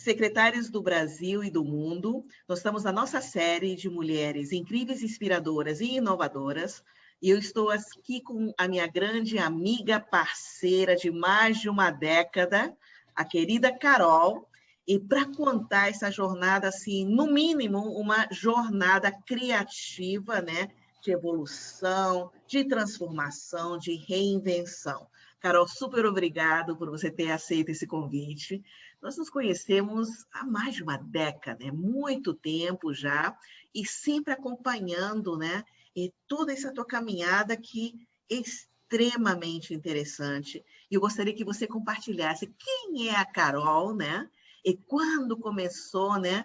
secretárias do Brasil e do mundo. Nós estamos na nossa série de mulheres incríveis, inspiradoras e inovadoras. E eu estou aqui com a minha grande amiga, parceira de mais de uma década, a querida Carol, e para contar essa jornada, assim, no mínimo, uma jornada criativa, né? De evolução, de transformação, de reinvenção. Carol, super obrigado por você ter aceito esse convite. Nós nos conhecemos há mais de uma década, é muito tempo já, e sempre acompanhando, né, e toda essa tua caminhada que é extremamente interessante. E eu gostaria que você compartilhasse quem é a Carol, né? E quando começou, né,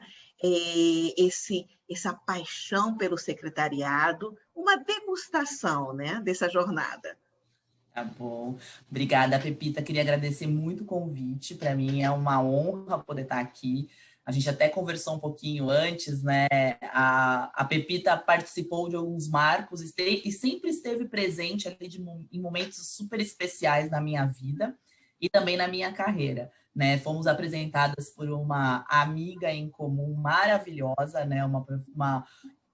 essa paixão pelo secretariado, uma degustação, né, dessa jornada. Tá bom. Obrigada, Pepita. Queria agradecer muito o convite. Para mim é uma honra poder estar aqui. A gente até conversou um pouquinho antes, né? A Pepita participou de alguns marcos e sempre esteve presente ali em momentos super especiais na minha vida e também na minha carreira, né? Fomos apresentadas por uma amiga em comum maravilhosa, né? Uma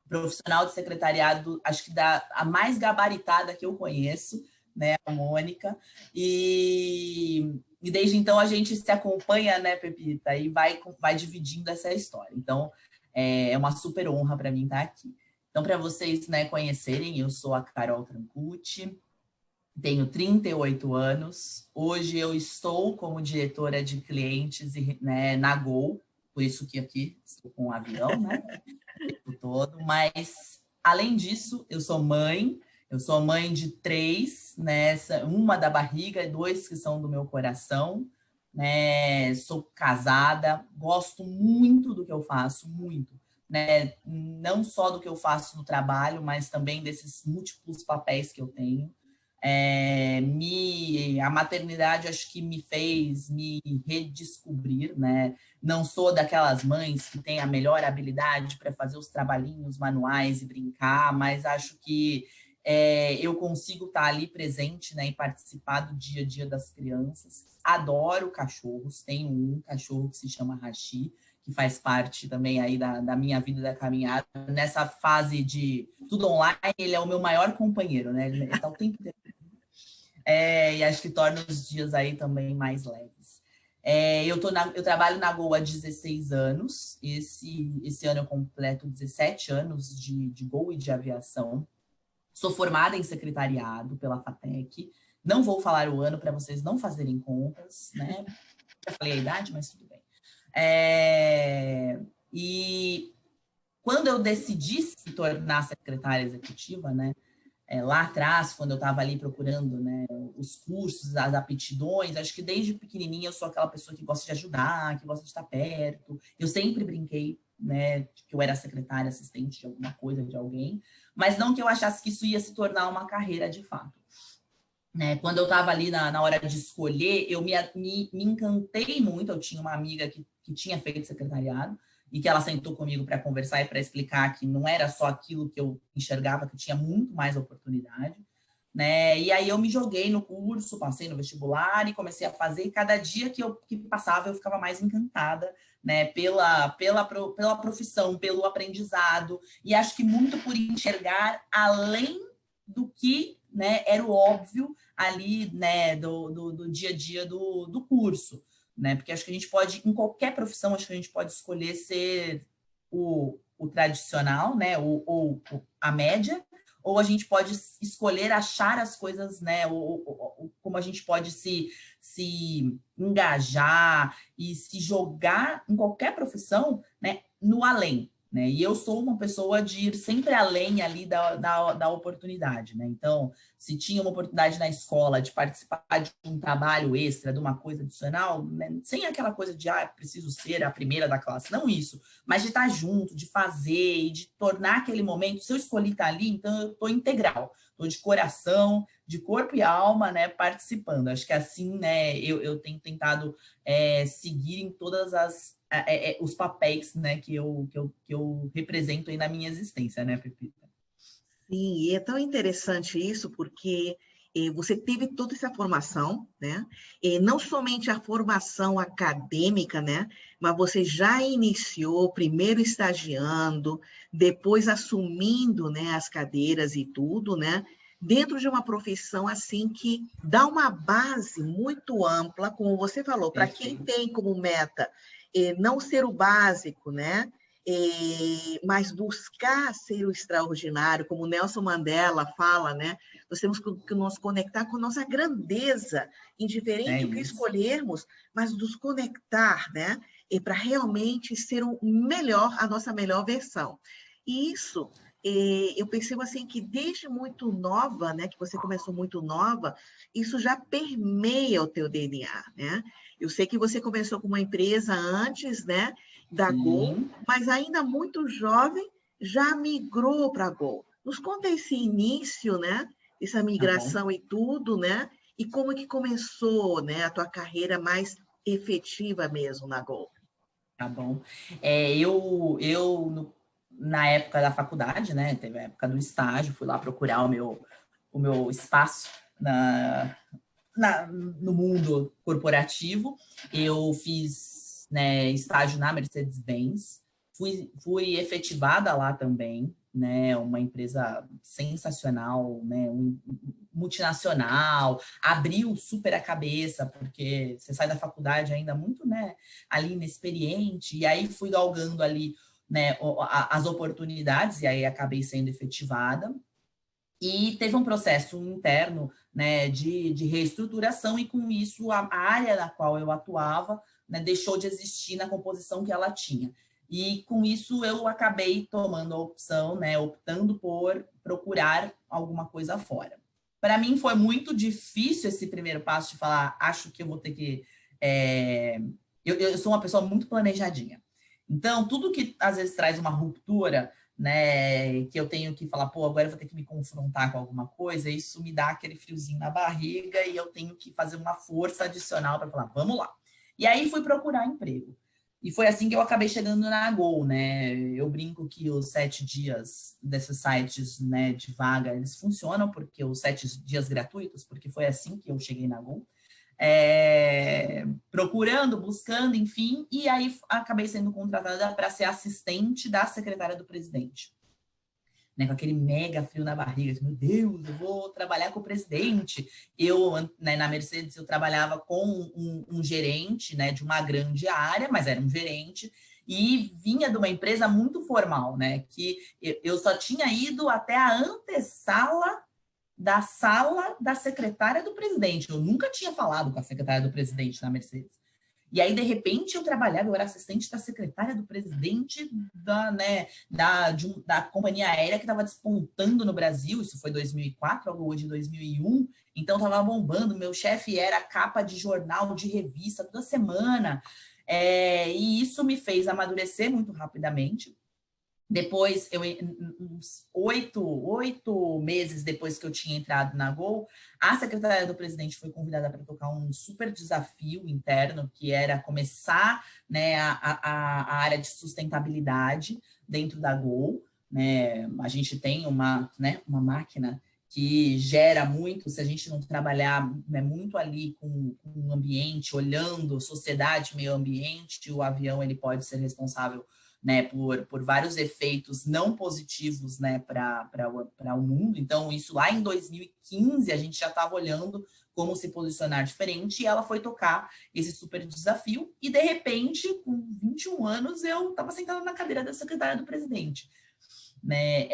profissional de secretariado, acho que a mais gabaritada que eu conheço, né, a Mônica, e desde então a gente se acompanha, né, Pepita, e vai dividindo essa história. Então, é uma super honra para mim estar aqui. Então, para vocês, né, conhecerem, eu sou a Carol Trancucci, tenho 38 anos, hoje eu estou como diretora de clientes, né, na Gol, por isso que aqui estou com um avião, né, o tempo todo, mas, além disso, eu sou mãe de 3, né? Uma da barriga e 2 que são do meu coração, né? Sou casada, gosto muito do que eu faço, muito, né? Não só do que eu faço no trabalho, mas também desses múltiplos papéis que eu tenho. A maternidade acho que me fez me redescobrir, né? Não sou daquelas mães que têm a melhor habilidade para fazer os trabalhinhos manuais e brincar, mas acho que eu consigo estar ali presente, né, e participar do dia a dia das crianças. Adoro cachorros, tenho um cachorro que se chama Hashi, que faz parte também aí da minha vida, da caminhada. Nessa fase de tudo online, ele é o meu maior companheiro, né? Ele está o tempo inteiro. E acho que torna os dias aí também mais leves. Eu trabalho na Gol há 16 anos. Esse ano eu completo 17 anos de Gol e de aviação. Sou formada em secretariado pela FATEC. Não vou falar o ano para vocês não fazerem contas, né? Já falei a idade, mas tudo bem. E quando eu decidi se tornar secretária executiva, né? Lá atrás, quando eu estava ali procurando, né, os cursos, as aptidões, acho que desde pequenininha eu sou aquela pessoa que gosta de ajudar, que gosta de estar perto. Eu sempre brinquei, né, que eu era secretária, assistente de alguma coisa, de alguém, mas não que eu achasse que isso ia se tornar uma carreira de fato. Né? Quando eu estava ali na hora de escolher, eu me encantei muito. Eu tinha uma amiga que tinha feito secretariado, e que ela sentou comigo para conversar e para explicar que não era só aquilo que eu enxergava, que tinha muito mais oportunidade, né? E aí eu me joguei no curso, passei no vestibular e comecei a fazer, e cada dia que passava eu ficava mais encantada, né? Pela profissão, pelo aprendizado, e acho que muito por enxergar além do que, né, era o óbvio ali, né, do dia a dia do curso. Né? Porque acho que a gente pode, em qualquer profissão, acho que a gente pode escolher ser o tradicional, né? Ou a média, ou a gente pode escolher achar as coisas, né? Como a gente pode se engajar e se jogar em qualquer profissão, né? No além. Né? E eu sou uma pessoa de ir sempre além ali da oportunidade. Né? Então, se tinha uma oportunidade na escola de participar de um trabalho extra, de uma coisa adicional, né? Sem aquela coisa de, preciso ser a primeira da classe, não isso, mas de estar junto, de fazer e de tornar aquele momento, se eu escolhi estar ali, então eu estou integral, estou de coração, de corpo e alma, né, participando. Acho que assim, né, eu tenho tentado seguir em todas os papéis, né, que eu represento aí na minha existência, né, Pepita? Sim, e é tão interessante isso, porque Você teve toda essa formação, né? Não somente a formação acadêmica, né? Mas você já iniciou, primeiro estagiando, depois assumindo, né, as cadeiras e tudo, né? Dentro de uma profissão assim que dá uma base muito ampla, como você falou, para quem Perfeito. tem como meta não ser o básico, né? Mas buscar ser o extraordinário, como Nelson Mandela fala, né? Nós temos que nos conectar com a nossa grandeza, indiferente É o que isso. escolhermos, mas nos conectar, né? Para realmente ser o melhor, a nossa melhor versão. E isso, eu percebo assim que desde muito nova, né? Que você começou muito nova, isso já permeia o teu DNA, né? Eu sei que você começou com uma empresa antes, né? Da Gol, Sim, mas ainda muito jovem, já migrou para a Gol. Nos conta esse início, né? Essa tá bom. migração e tudo, né? E como que começou, né, a tua carreira mais efetiva mesmo na Gol? Tá bom. Na época da faculdade, né? Teve a época do estágio, fui lá procurar o meu espaço no mundo corporativo. Eu fiz, né, estágio na Mercedes-Benz, fui efetivada lá também, né? Uma empresa sensacional, né? Multinacional, abriu super a cabeça, porque você sai da faculdade ainda muito, né, ali inexperiente, e aí fui galgando ali, né, as oportunidades, e aí acabei sendo efetivada. E teve um processo interno, né, de reestruturação, e com isso a área na qual eu atuava, né, deixou de existir na composição que ela tinha. E com isso eu acabei tomando a opção, né, optando por procurar alguma coisa fora. Para mim foi muito difícil esse primeiro passo de falar, acho que eu vou ter que. Eu sou uma pessoa muito planejadinha. Então, tudo que às vezes traz uma ruptura, né, que eu tenho que falar, pô, agora eu vou ter que me confrontar com alguma coisa, isso me dá aquele friozinho na barriga e eu tenho que fazer uma força adicional para falar, vamos lá. E aí fui procurar emprego. E foi assim que eu acabei chegando na Gol, né? Eu brinco que os 7 dias desses sites, né, de vaga, eles funcionam, porque os 7 dias gratuitos, porque foi assim que eu cheguei na Gol. Procurando, buscando, enfim, e aí acabei sendo contratada para ser assistente da secretária do presidente. Né, com aquele mega frio na barriga, meu Deus, eu vou trabalhar com o presidente. Eu, né, na Mercedes, eu trabalhava com um gerente, né, de uma grande área, mas era um gerente, e vinha de uma empresa muito formal, né, que eu só tinha ido até a antessala da sala da secretária do presidente. Eu nunca tinha falado com a secretária do presidente na Mercedes. E aí, de repente, eu trabalhava, eu era assistente da secretária do presidente da companhia aérea que estava despontando no Brasil. Isso foi 2004, algo de 2001. Então, estava bombando. Meu chefe era capa de jornal, de revista, toda semana. E isso me fez amadurecer muito rapidamente. Depois, uns 8 meses depois que eu tinha entrado na Gol, a secretária do presidente foi convidada para tocar um super desafio interno, que era começar, né, a área de sustentabilidade dentro da Gol. Né? A gente tem uma máquina que gera muito, se a gente não trabalhar, né, muito ali com o ambiente, olhando sociedade, meio ambiente, o avião ele pode ser responsável, né, por vários efeitos não positivos, né, para o mundo. Então, isso lá em 2015, a gente já estava olhando como se posicionar diferente, e ela foi tocar esse super desafio, e de repente, com 21 anos, eu estava sentada na cadeira da secretária do presidente. Né?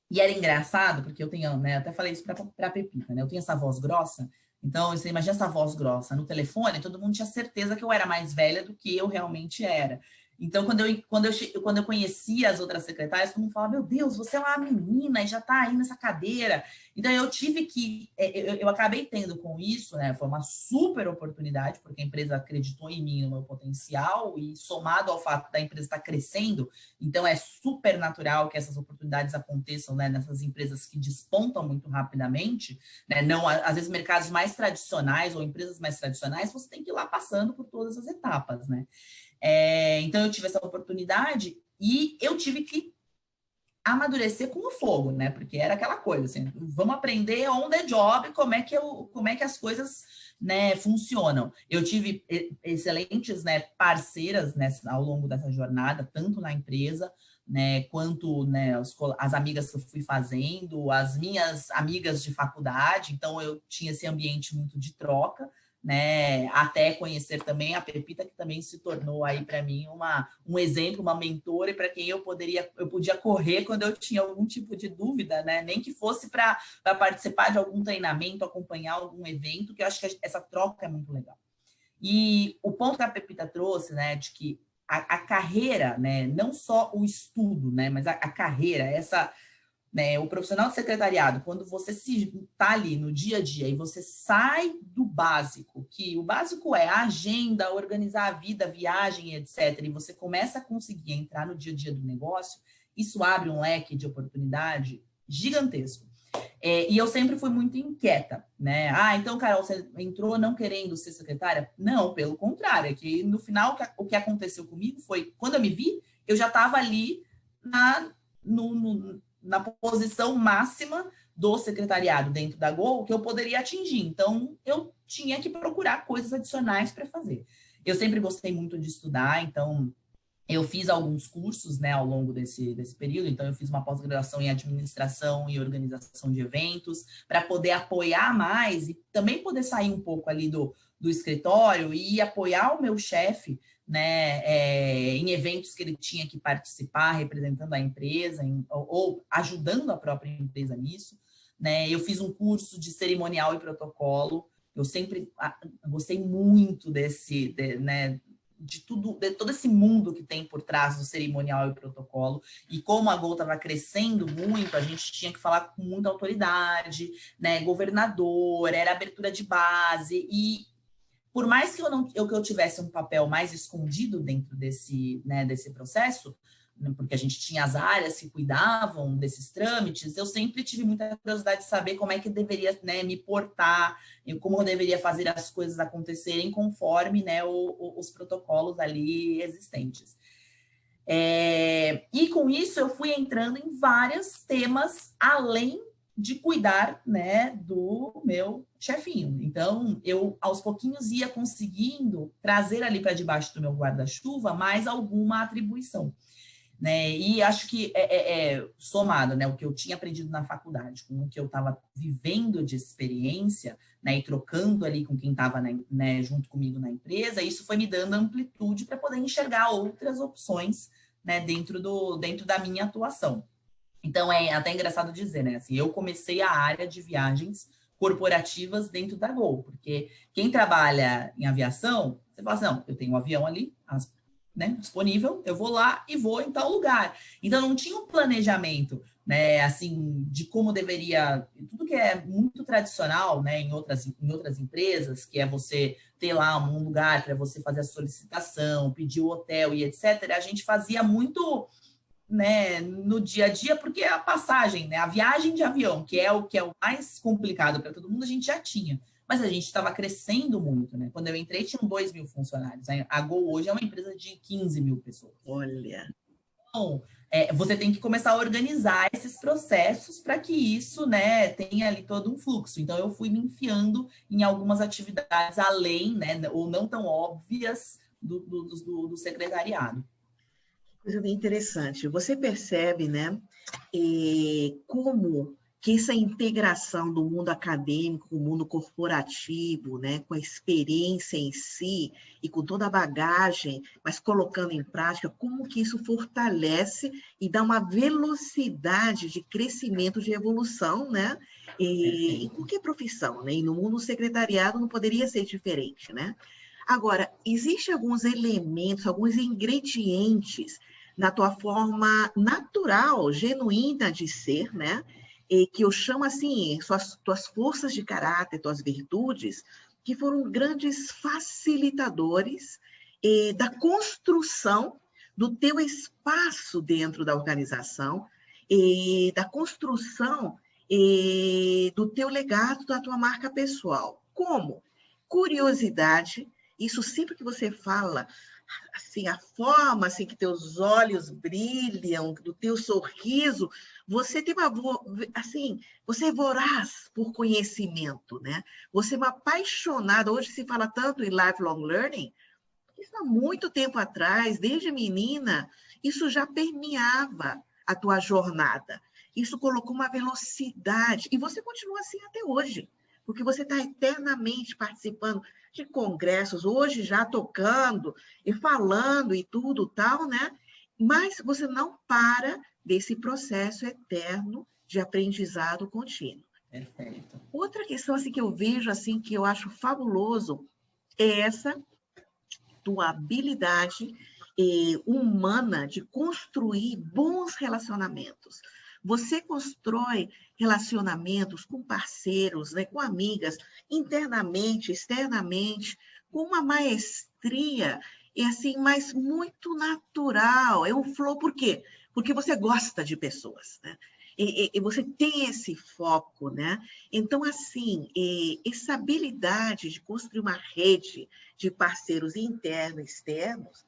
E era engraçado, porque eu tenho, né, até falei isso para a Pepita, né, eu tenho essa voz grossa, então você imagina essa voz grossa no telefone, todo mundo tinha certeza que eu era mais velha do que eu realmente era. Então, quando eu conhecia as outras secretárias, todo mundo falava, meu Deus, você é uma menina e já está aí nessa cadeira. Então, eu tive que... Eu acabei tendo com isso, né? Foi uma super oportunidade, porque a empresa acreditou em mim, no meu potencial, e somado ao fato da empresa estar crescendo, então é super natural que essas oportunidades aconteçam, né, nessas empresas que despontam muito rapidamente, né? Não, às vezes, mercados mais tradicionais ou empresas mais tradicionais, você tem que ir lá passando por todas as etapas, né? Então, eu tive essa oportunidade e eu tive que amadurecer com o fogo, né? Porque era aquela coisa, assim, vamos aprender on the job como é que as coisas, né, funcionam. Eu tive excelentes, né, parceiras ao longo dessa jornada, tanto na empresa, né, quanto, né, as amigas que eu fui fazendo, as minhas amigas de faculdade, então eu tinha esse ambiente muito de troca, né, até conhecer também a Pepita, que também se tornou aí para mim um exemplo, uma mentora, e para quem eu podia correr quando eu tinha algum tipo de dúvida, né, nem que fosse para participar de algum treinamento, acompanhar algum evento, que eu acho que essa troca é muito legal. E o ponto que a Pepita trouxe, né, de que a carreira, né, não só o estudo, né, mas a carreira, né, o profissional de secretariado, quando você está ali no dia a dia e você sai do básico, que o básico é a agenda, organizar a vida, viagem, etc., e você começa a conseguir entrar no dia a dia do negócio, isso abre um leque de oportunidade gigantesco. E eu sempre fui muito inquieta, né? Então, Carol, você entrou não querendo ser secretária? Não, pelo contrário, é que no final o que aconteceu comigo foi, quando eu me vi, eu já estava ali na posição máxima do secretariado dentro da Gol que eu poderia atingir. Então, eu tinha que procurar coisas adicionais para fazer. Eu sempre gostei muito de estudar, então eu fiz alguns cursos, né, ao longo desse período. Então, eu fiz uma pós-graduação em administração e organização de eventos para poder apoiar mais e também poder sair um pouco ali do escritório e apoiar o meu chefe, né, em eventos que ele tinha que participar, representando a empresa ou ajudando a própria empresa nisso, né? Eu fiz um curso de cerimonial e protocolo. Eu sempre gostei muito né, de todo esse mundo que tem por trás do cerimonial e protocolo. E como a Gol estava crescendo muito, a gente tinha que falar com muita autoridade, né, governador, era abertura de base, e por mais que eu tivesse um papel mais escondido dentro desse processo, porque a gente tinha as áreas que cuidavam desses trâmites, eu sempre tive muita curiosidade de saber como é que eu deveria, né, me portar, como eu deveria fazer as coisas acontecerem conforme, né, os protocolos ali existentes. E com isso eu fui entrando em vários temas além de cuidar, né, do meu chefinho. Então, eu aos pouquinhos ia conseguindo trazer ali para debaixo do meu guarda-chuva mais alguma atribuição, né? E acho que somado, né, o que eu tinha aprendido na faculdade com o que eu estava vivendo de experiência, né, e trocando ali com quem estava, né, junto comigo na empresa, isso foi me dando amplitude para poder enxergar outras opções, né, dentro da minha atuação. Então, é até engraçado dizer, né? Assim, eu comecei a área de viagens corporativas dentro da Gol, porque quem trabalha em aviação, você fala assim, não, eu tenho um avião ali, né, disponível, eu vou lá e vou em tal lugar. Então, não tinha um planejamento, né, assim, de como deveria, tudo que é muito tradicional, né, em outras empresas, que é você ter lá um lugar para você fazer a solicitação, pedir o hotel e etc., a gente fazia muito, né, no dia a dia, porque a passagem, né, a viagem de avião, que é o mais complicado para todo mundo, a gente já tinha. Mas a gente estava crescendo muito, né? Quando eu entrei, tinham 2.000 funcionários. A Gol hoje é uma empresa de 15 mil pessoas. Olha. Então, você tem que começar a organizar esses processos para que isso, né, tenha ali todo um fluxo. Então, eu fui me enfiando em algumas atividades além, né, ou não tão óbvias do secretariado. Coisa bem interessante. Você percebe, né, como que essa integração do mundo acadêmico com o mundo corporativo, né, com a experiência em si e com toda a bagagem, mas colocando em prática, como que isso fortalece e dá uma velocidade de crescimento, de evolução, né, em qualquer profissão, né, e no mundo secretariado não poderia ser diferente, né? Agora, existem alguns elementos, alguns ingredientes na tua forma natural, genuína de ser, né? E que eu chamo assim, tuas forças de caráter, tuas virtudes, que foram grandes facilitadores da construção do teu espaço dentro da organização, da construção do teu legado, da tua marca pessoal. Como? Curiosidade Isso sempre que você fala, assim, a forma assim, que teus olhos brilham, do teu sorriso, você tem uma, assim, você é voraz por conhecimento, né? Você é uma apaixonada. Hoje se fala tanto em lifelong learning. Isso há muito tempo atrás, desde menina, isso já permeava a tua jornada. Isso colocou uma velocidade. E você continua assim até hoje, porque você está eternamente participando de congressos, hoje já tocando e falando e tudo tal, né? Mas você não para desse processo eterno de aprendizado contínuo. Perfeito. Outra questão assim, que eu vejo, assim, que eu acho fabuloso, é essa tua habilidade humana de construir bons relacionamentos. Você constrói relacionamentos com parceiros, né, com amigas, internamente, externamente, com uma maestria, e assim, mas muito natural. É um flow, por quê? Porque você gosta de pessoas, né? E você tem esse foco, né? Então, assim, essa habilidade de construir uma rede de parceiros internos e externos,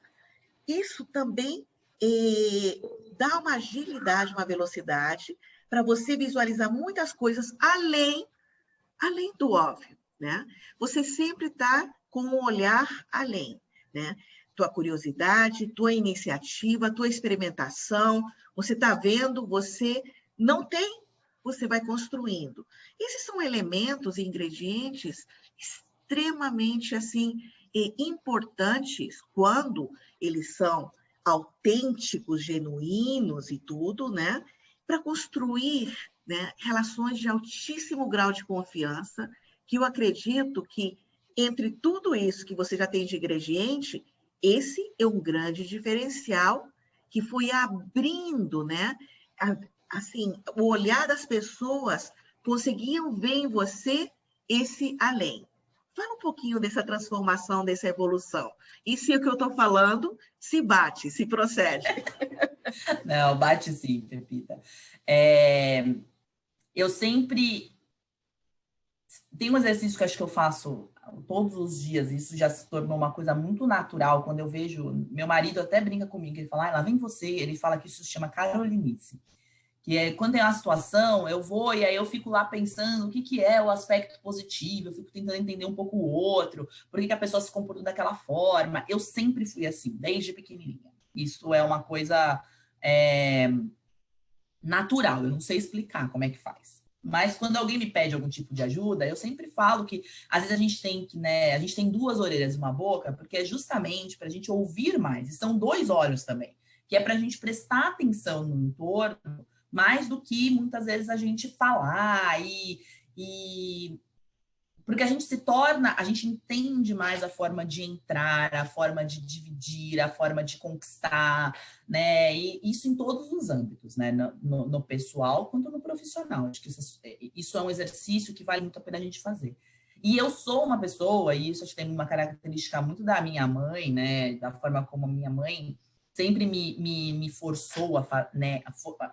isso também dá uma agilidade, uma velocidade para você visualizar muitas coisas além do óbvio, né? Você sempre está com um olhar além, né? Tua curiosidade, tua iniciativa, tua experimentação, você está vendo, você não tem, você vai construindo. Esses são elementos e ingredientes extremamente, assim, importantes quando eles são autênticos, genuínos e tudo, né? Para construir, né, relações de altíssimo grau de confiança, que eu acredito que, entre tudo isso que você já tem de ingrediente, esse é um grande diferencial que foi abrindo, né? Assim, o olhar das pessoas conseguiam ver em você esse além. Fala um pouquinho dessa transformação, dessa evolução. E se o que eu estou falando se bate, se procede. Não, bate sim, Pepita. Eu sempre... Tem um exercício que acho que eu faço todos os dias, e isso já se tornou uma coisa muito natural, quando eu vejo... Meu marido até brinca comigo, ele fala, lá vem você, ele fala que isso se chama carolinice, que é quando tem uma situação, eu vou e aí eu fico lá pensando o que é o aspecto positivo, eu fico tentando entender um pouco o outro, por que a pessoa se comportou daquela forma. Eu sempre fui assim, desde pequenininha. Isso é uma coisa natural, eu não sei explicar como é que faz. Mas quando alguém me pede algum tipo de ajuda, eu sempre falo que às vezes a gente tem que, né, a gente tem duas orelhas e uma boca, porque é justamente para a gente ouvir mais, e são dois olhos também, que é para a gente prestar atenção no entorno, mais do que muitas vezes a gente falar porque a gente se torna, a gente entende mais a forma de entrar, a forma de dividir, a forma de conquistar, né? E isso em todos os âmbitos, né? No pessoal quanto no profissional. Acho que isso é um exercício que vale muito a pena a gente fazer. E eu sou uma pessoa, e isso acho que tem uma característica muito da minha mãe, né? Da forma como a minha mãe sempre me forçou,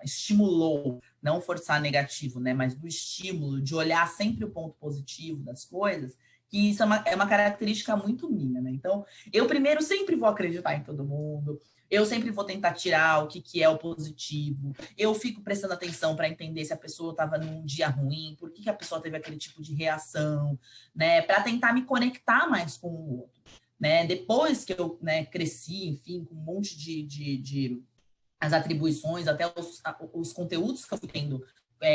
estimulou, não forçar negativo, né, mas do estímulo, de olhar sempre o ponto positivo das coisas, que isso é uma característica muito minha, né? Então, eu primeiro sempre vou acreditar em todo mundo, eu sempre vou tentar tirar o que é o positivo, eu fico prestando atenção para entender se a pessoa estava num dia ruim, por que a pessoa teve aquele tipo de reação, né, para tentar me conectar mais com o outro. Né? Depois que eu, né, cresci, enfim, com um monte de as atribuições, até os conteúdos que eu fui tendo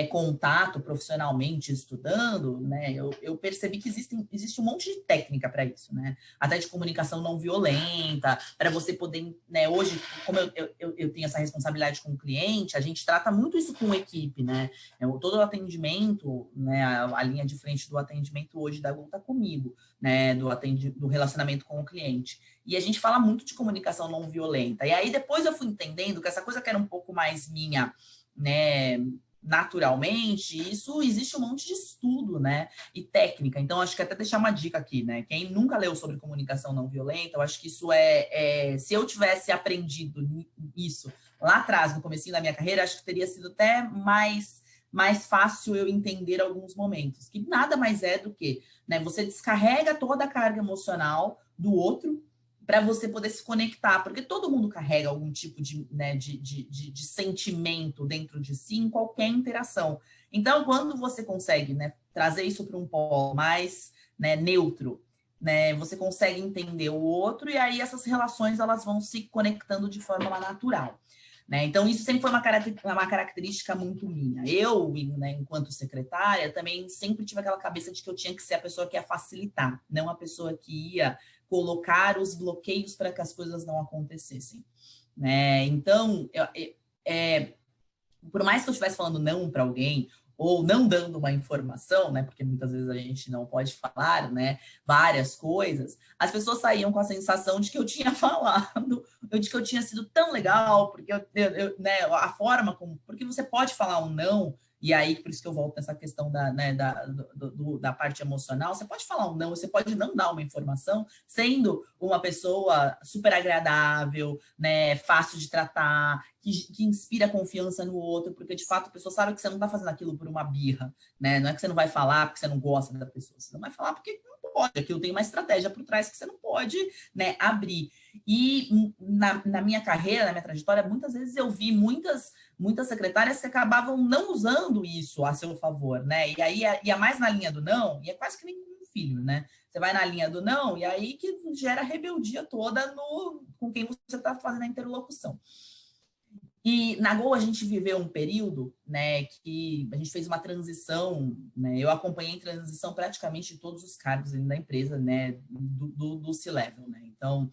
contato profissionalmente, estudando, né, eu percebi que existe um monte de técnica para isso, né? Até de comunicação não violenta, para você poder, né, hoje, como eu tenho essa responsabilidade com o cliente, a gente trata muito isso com equipe, né? Todo o atendimento, né, a linha de frente do atendimento hoje da Gol está comigo, né, do relacionamento com o cliente. E a gente fala muito de comunicação não violenta. E aí depois eu fui entendendo que essa coisa que era um pouco mais minha, né, naturalmente, isso existe um monte de estudo, né, e técnica. Então, acho que até deixar uma dica aqui, né, quem nunca leu sobre comunicação não violenta, eu acho que isso se eu tivesse aprendido isso lá atrás, no comecinho da minha carreira, acho que teria sido até mais fácil eu entender alguns momentos, que nada mais é do que, né, você descarrega toda a carga emocional do outro, para você poder se conectar, porque todo mundo carrega algum tipo de, né, de sentimento dentro de si em qualquer interação. Então, quando você consegue, né, trazer isso para um polo mais, né, neutro, né, você consegue entender o outro, e aí essas relações elas vão se conectando de forma natural. Né? Então, isso sempre foi uma característica muito minha. Eu, né, enquanto secretária, também sempre tive aquela cabeça de que eu tinha que ser a pessoa que ia facilitar, não a pessoa que ia colocar os bloqueios para que as coisas não acontecessem. Né? Então, por mais que eu estivesse falando não para alguém, ou não dando uma informação, né, porque muitas vezes a gente não pode falar, né, várias coisas, as pessoas saíam com a sensação de que eu tinha falado, de que eu tinha sido tão legal, porque né, a forma como, porque você pode falar um não, e aí por isso que eu volto nessa questão né, da parte emocional, você pode falar um não, você pode não dar uma informação, sendo uma pessoa super agradável, né, fácil de tratar, que inspira confiança no outro, porque de fato a pessoa sabe que você não está fazendo aquilo por uma birra, né? Não é que você não vai falar porque você não gosta da pessoa, você não vai falar porque não pode, aquilo tem uma estratégia por trás que você não pode, né, abrir. E na minha carreira, na minha trajetória, muitas vezes eu vi muitas secretárias que acabavam não usando isso a seu favor, né? E aí ia mais na linha do não, e é quase que nem um filho, né? Você vai na linha do não, e aí que gera a rebeldia toda com quem você está fazendo a interlocução. E na Gol a gente viveu um período, né, que a gente fez uma transição, né, eu acompanhei a transição praticamente de todos os cargos da empresa, né, do C-Level, né, então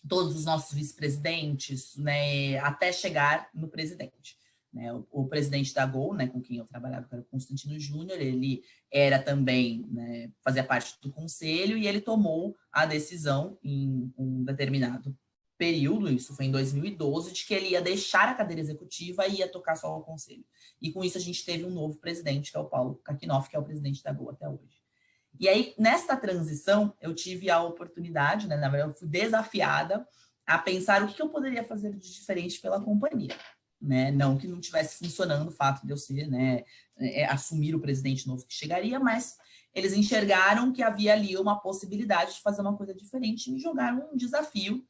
todos os nossos vice-presidentes, né, até chegar no presidente. Né, o presidente da Gol, né, com quem eu trabalhava, que era o Constantino Júnior, ele era também, né, fazia parte do conselho e ele tomou a decisão em um determinado período, isso foi em 2012, de que ele ia deixar a cadeira executiva e ia tocar só o conselho. E com isso a gente teve um novo presidente, que é o Paulo Kakinoff, que é o presidente da Gol até hoje. E aí, nesta transição, eu tive a oportunidade, né, na verdade, eu fui desafiada a pensar o que eu poderia fazer de diferente pela companhia. Né? Não que não estivesse funcionando o fato de eu ser, né, assumir o presidente novo que chegaria, mas eles enxergaram que havia ali uma possibilidade de fazer uma coisa diferente e me jogaram um desafio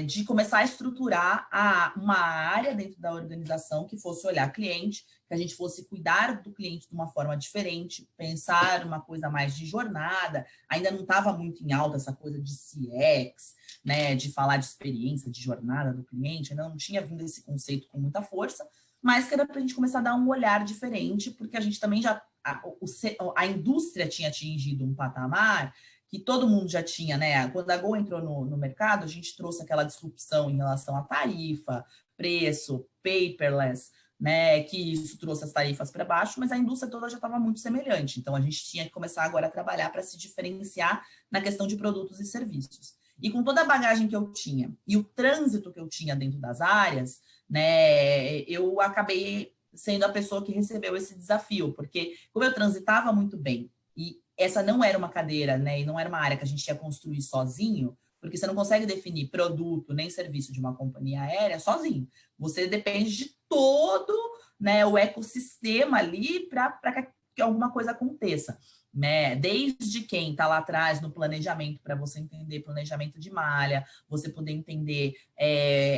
de começar a estruturar uma área dentro da organização que fosse olhar cliente, que a gente fosse cuidar do cliente de uma forma diferente, pensar uma coisa mais de jornada, ainda não estava muito em alta essa coisa de CX, né, de falar de experiência, de jornada do cliente, ainda não tinha vindo esse conceito com muita força, mas que era para a gente começar a dar um olhar diferente, porque a gente também a indústria tinha atingido um patamar que todo mundo já tinha, né? Quando a Gol entrou no mercado, a gente trouxe aquela disrupção em relação à tarifa, preço, paperless, né? Que isso trouxe as tarifas para baixo, mas a indústria toda já estava muito semelhante. Então, a gente tinha que começar agora a trabalhar para se diferenciar na questão de produtos e serviços. E com toda a bagagem que eu tinha e o trânsito que eu tinha dentro das áreas, né? Eu acabei sendo a pessoa que recebeu esse desafio, porque como eu transitava muito bem e essa não era uma cadeira, né, e não era uma área que a gente ia construir sozinho, porque você não consegue definir produto nem serviço de uma companhia aérea sozinho. Você depende de todo, né, o ecossistema ali para que alguma coisa aconteça. Né? Desde quem está lá atrás no planejamento, para você entender planejamento de malha, você poder entender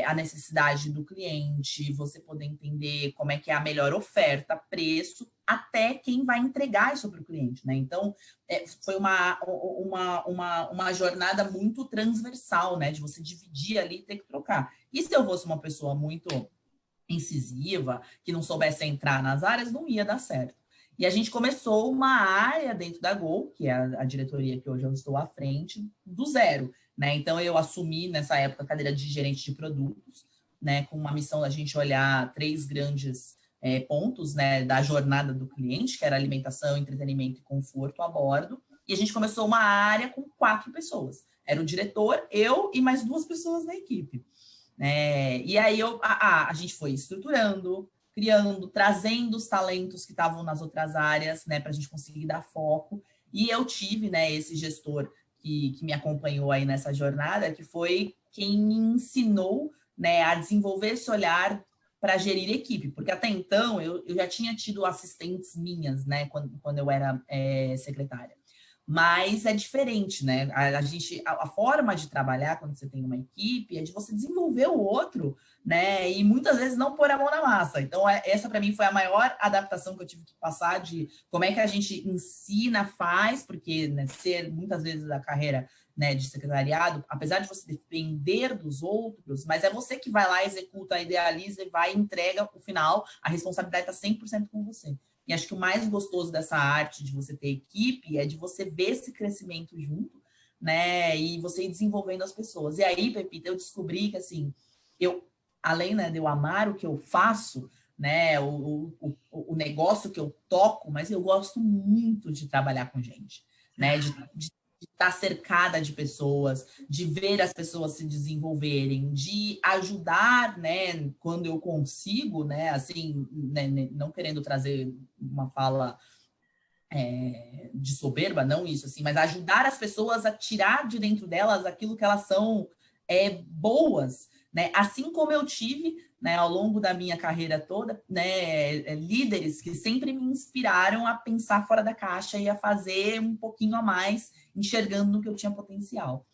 a necessidade do cliente, você poder entender como é que é a melhor oferta, preço, até quem vai entregar isso para o cliente. Né? Então, foi uma jornada muito transversal, né? De você dividir ali e ter que trocar. E se eu fosse uma pessoa muito incisiva, que não soubesse entrar nas áreas, não ia dar certo. E a gente começou uma área dentro da Gol, que é a diretoria que hoje eu estou à frente, do zero. Né? Então, eu assumi, nessa época, a cadeira de gerente de produtos, né? Com uma missão da gente olhar 3 grandes pontos, né? Da jornada do cliente, que era alimentação, entretenimento e conforto a bordo. E a gente começou uma área com 4 pessoas. Era o diretor, eu e mais 2 pessoas na equipe. E aí a gente foi estruturando, criando, trazendo os talentos que estavam nas outras áreas, né, para a gente conseguir dar foco. E eu tive, né, esse gestor que me acompanhou aí nessa jornada, que foi quem me ensinou, né, a desenvolver esse olhar para gerir equipe, porque até então eu já tinha tido assistentes minhas, né, quando eu era secretária. mas é diferente, né? A forma de trabalhar quando você tem uma equipe é de você desenvolver o outro, né? E muitas vezes não pôr a mão na massa. Então, essa para mim foi a maior adaptação que eu tive que passar de como é que a gente ensina, faz, porque né, ser muitas vezes a carreira, né, de secretariado, apesar de você depender dos outros, mas é você que vai lá, executa, idealiza e vai e entrega o final, a responsabilidade está 100% com você. E acho que o mais gostoso dessa arte de você ter equipe é de você ver esse crescimento junto, né? E você ir desenvolvendo as pessoas. E aí, Pepita, eu descobri que, assim, além, né, de eu amar o que eu faço, né, o negócio que eu toco, mas eu gosto muito de trabalhar com gente, né? De estar cercada de pessoas, de ver as pessoas se desenvolverem, de ajudar, né, quando eu consigo, né, assim, né, não querendo trazer uma fala de soberba, não isso, assim, mas ajudar as pessoas a tirar de dentro delas aquilo que elas são boas, né, assim como eu tive, né, ao longo da minha carreira toda, né, líderes que sempre me inspiraram a pensar fora da caixa e a fazer um pouquinho a mais, enxergando no que eu tinha potencial.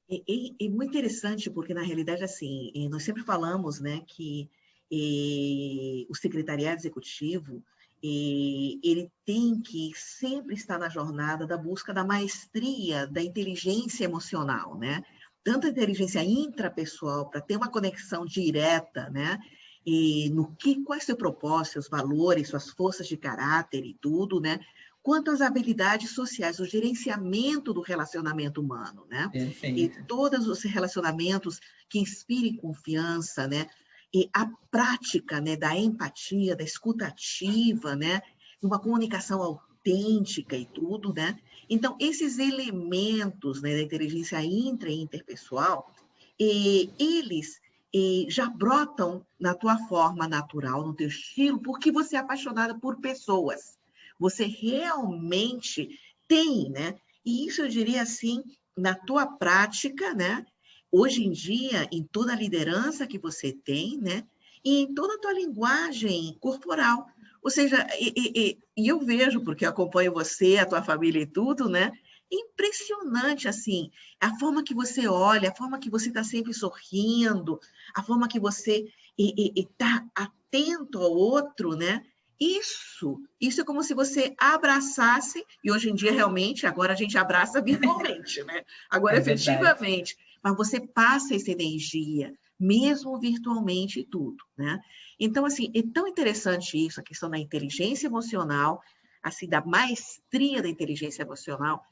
É muito interessante, porque, na realidade, assim, nós sempre falamos, né, que o secretariado executivo, ele tem que sempre estar na jornada da busca da maestria da inteligência emocional, né? Tanto a inteligência intrapessoal, para ter uma conexão direta, né? E qual é o seu propósito, seus valores, suas forças de caráter e tudo, né? Quanto às habilidades sociais, o gerenciamento do relacionamento humano, né? E Perfeito. todos os relacionamentos que inspirem confiança, né? E a prática, né, da empatia, da escuta ativa, né? Uma comunicação autêntica e tudo, né? Então, esses elementos, né, da inteligência intra e interpessoal, eles já brotam na tua forma natural, no teu estilo, porque você é apaixonada por pessoas. Você realmente tem, né? E isso eu diria assim, na tua prática, né? Hoje em dia, em toda a liderança que você tem, né? E em toda a tua linguagem corporal. Ou seja, e eu vejo, porque eu acompanho você, a tua família e tudo, né? Impressionante, assim, a forma que você olha, a forma que você está sempre sorrindo, a forma que você está atento ao outro, né? Isso é como se você abraçasse, e hoje em dia realmente, agora a gente abraça virtualmente, né? Agora É verdade. efetivamente, mas você passa essa energia, mesmo virtualmente e tudo, né? Então, assim, é tão interessante isso, a questão da inteligência emocional, assim, da maestria da inteligência emocional.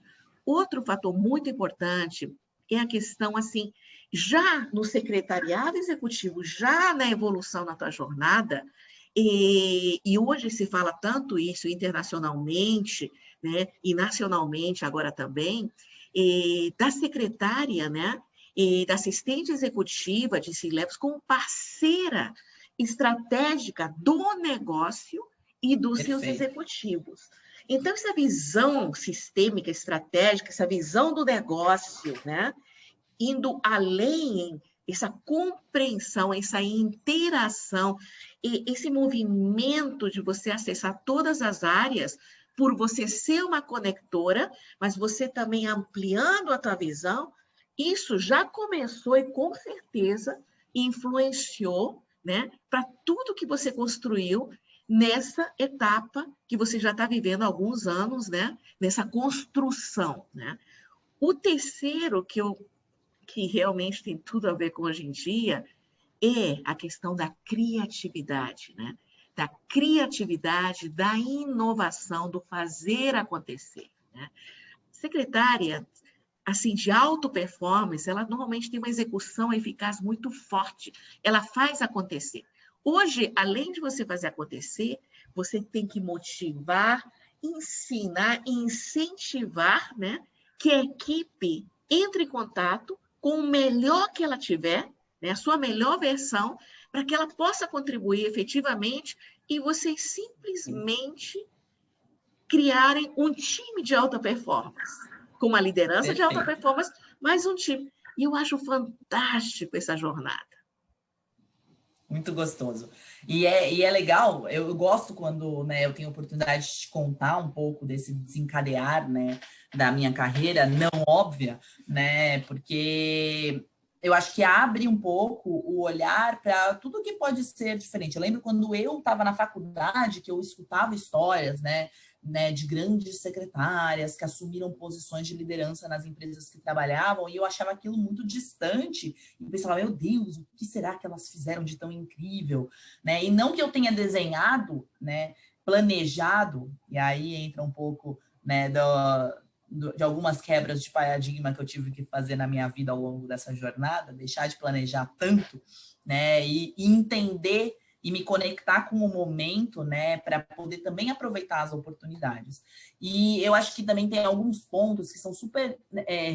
Outro fator muito importante é a questão, assim, já no secretariado executivo, já na evolução na tua jornada, e hoje se fala tanto isso internacionalmente, né, e nacionalmente agora também, da secretária, né, da assistente executiva de C-Levels como parceira estratégica do negócio e dos seus Perfeito. executivos. Então, essa visão sistêmica, estratégica, essa visão do negócio, né, indo além, essa compreensão, essa interação, esse movimento de você acessar todas as áreas, por você ser uma conectora, mas você também ampliando a tua visão, isso já começou e com certeza influenciou, né, para tudo que você construiu nessa etapa que você já está vivendo há alguns anos, né, nessa construção, né? O terceiro que realmente tem tudo a ver com hoje em dia, é a questão da criatividade, né? Da criatividade, da inovação, do fazer acontecer, né? Secretária, assim, de alta performance, ela normalmente tem uma execução eficaz muito forte, ela faz acontecer. Hoje, além de você fazer acontecer, você tem que motivar, ensinar e incentivar, né, que a equipe entre em contato com o melhor que ela tiver, né, a sua melhor versão, para que ela possa contribuir efetivamente e vocês simplesmente criarem um time de alta performance, com uma liderança de alta Perfeito. performance, mais um time. E eu acho fantástico essa jornada. Muito gostoso. E é legal, eu gosto quando, né, eu tenho a oportunidade de te contar um pouco desse desencadear, né, da minha carreira não óbvia, né, porque eu acho que abre um pouco o olhar para tudo que pode ser diferente. Eu lembro quando eu estava na faculdade, que eu escutava histórias, né, de grandes secretárias que assumiram posições de liderança nas empresas que trabalhavam, e eu achava aquilo muito distante, e pensava, meu Deus, o que será que elas fizeram de tão incrível? Né? E não que eu tenha desenhado, né, planejado, e aí entra um pouco, né, de algumas quebras de paradigma que eu tive que fazer na minha vida ao longo dessa jornada, deixar de planejar tanto, né, e entender e me conectar com o momento, né, para poder também aproveitar as oportunidades. E eu acho que também tem alguns pontos que são super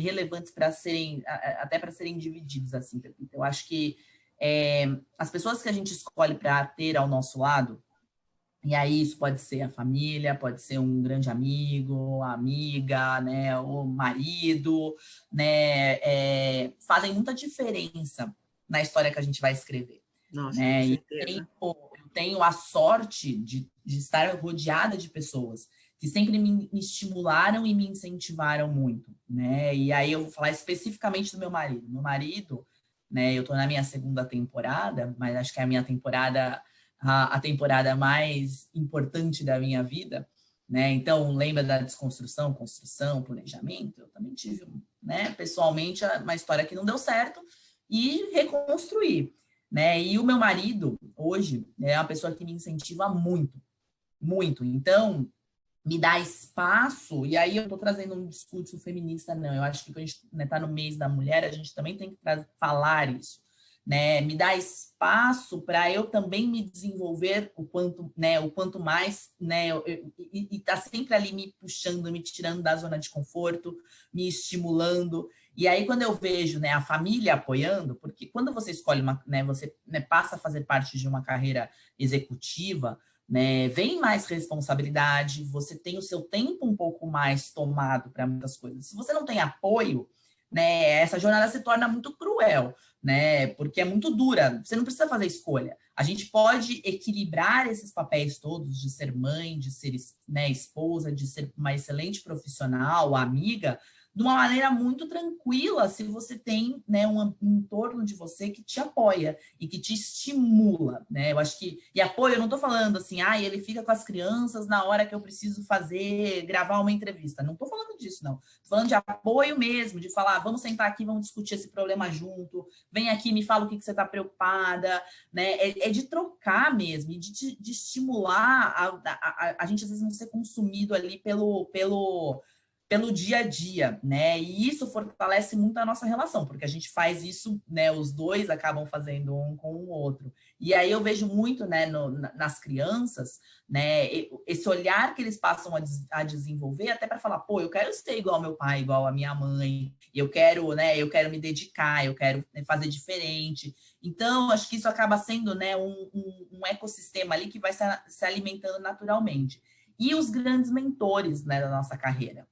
relevantes para serem, até para serem divididos, assim, Pepita. Eu acho que as pessoas que a gente escolhe para ter ao nosso lado, e aí isso pode ser a família, pode ser um grande amigo, amiga, né, o marido, né, fazem muita diferença na história que a gente vai escrever. Nossa, com Né? E certeza. eu tenho a sorte de estar rodeada de pessoas que sempre me estimularam e me incentivaram muito, né? E aí eu vou falar especificamente do meu marido. Meu marido, né? Eu estou na minha segunda temporada, mas acho que é a minha temporada, a temporada mais importante da minha vida, né? Então, lembra da desconstrução, construção, planejamento? Eu também tive, né? Pessoalmente, uma história que não deu certo e reconstruir, né? E o meu marido, hoje, é uma pessoa que me incentiva muito, muito. Então, me dá espaço, e aí eu estou trazendo um discurso feminista, não. Eu acho que quando a gente está no mês da mulher, a gente também tem que falar isso. Né, me dá espaço para eu também me desenvolver o quanto mais, né, e tá sempre ali me puxando, me tirando da zona de conforto, me estimulando. E aí quando eu vejo, né, a família apoiando, porque quando você escolhe você, né, passa a fazer parte de uma carreira executiva, né, vem mais responsabilidade, você tem o seu tempo um pouco mais tomado para muitas coisas. Se você não tem apoio, né, essa jornada se torna muito cruel, né? Porque é muito dura. Você não precisa fazer escolha. A gente pode equilibrar esses papéis todos de ser mãe, de ser, né, esposa, de ser uma excelente profissional, amiga, de uma maneira muito tranquila, se você tem, né, um entorno de você que te apoia e que te estimula, né? Eu acho que e apoio, eu não estou falando assim, ele fica com as crianças na hora que eu preciso gravar uma entrevista. Não estou falando disso, não. Estou falando de apoio mesmo, de falar, vamos sentar aqui, vamos discutir esse problema junto, vem aqui, me fala o que você está preocupada, né? É de trocar mesmo, e de estimular a gente, às vezes, não ser consumido ali pelo dia a dia, né? E isso fortalece muito a nossa relação, porque a gente faz isso, né? Os dois acabam fazendo um com o outro. E aí eu vejo muito, né, nas crianças, né, esse olhar que eles passam a desenvolver, até para falar, pô, eu quero ser igual ao meu pai, igual à minha mãe, eu quero, né, eu quero me dedicar, eu quero fazer diferente. Então, acho que isso acaba sendo, né, um ecossistema ali que vai se alimentando naturalmente. E os grandes mentores, né, da nossa carreira.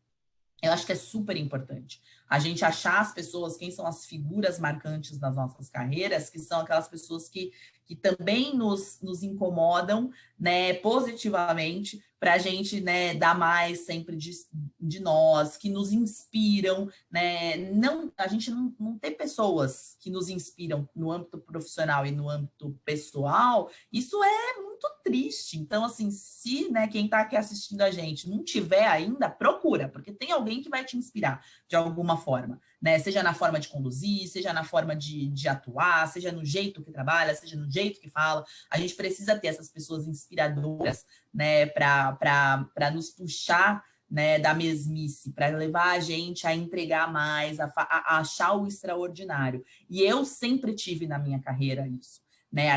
Eu acho que é super importante a gente achar as pessoas, quem são as figuras marcantes das nossas carreiras, que são aquelas pessoas que também nos incomodam, né, positivamente, para a gente, né, dar mais sempre de nós, que nos inspiram, né? Não, a gente não ter pessoas que nos inspiram no âmbito profissional e no âmbito pessoal, isso é muito triste. Então, assim, se, né, quem está aqui assistindo a gente não tiver ainda, procura, porque tem alguém que vai te inspirar de alguma forma, né? Seja na forma de conduzir, seja na forma de atuar, seja no jeito que trabalha, seja no jeito que fala. A gente precisa ter essas pessoas inspiradoras, né, para nos puxar, né, da mesmice, para levar a gente a entregar mais, a achar o extraordinário. E eu sempre tive na minha carreira isso. Né,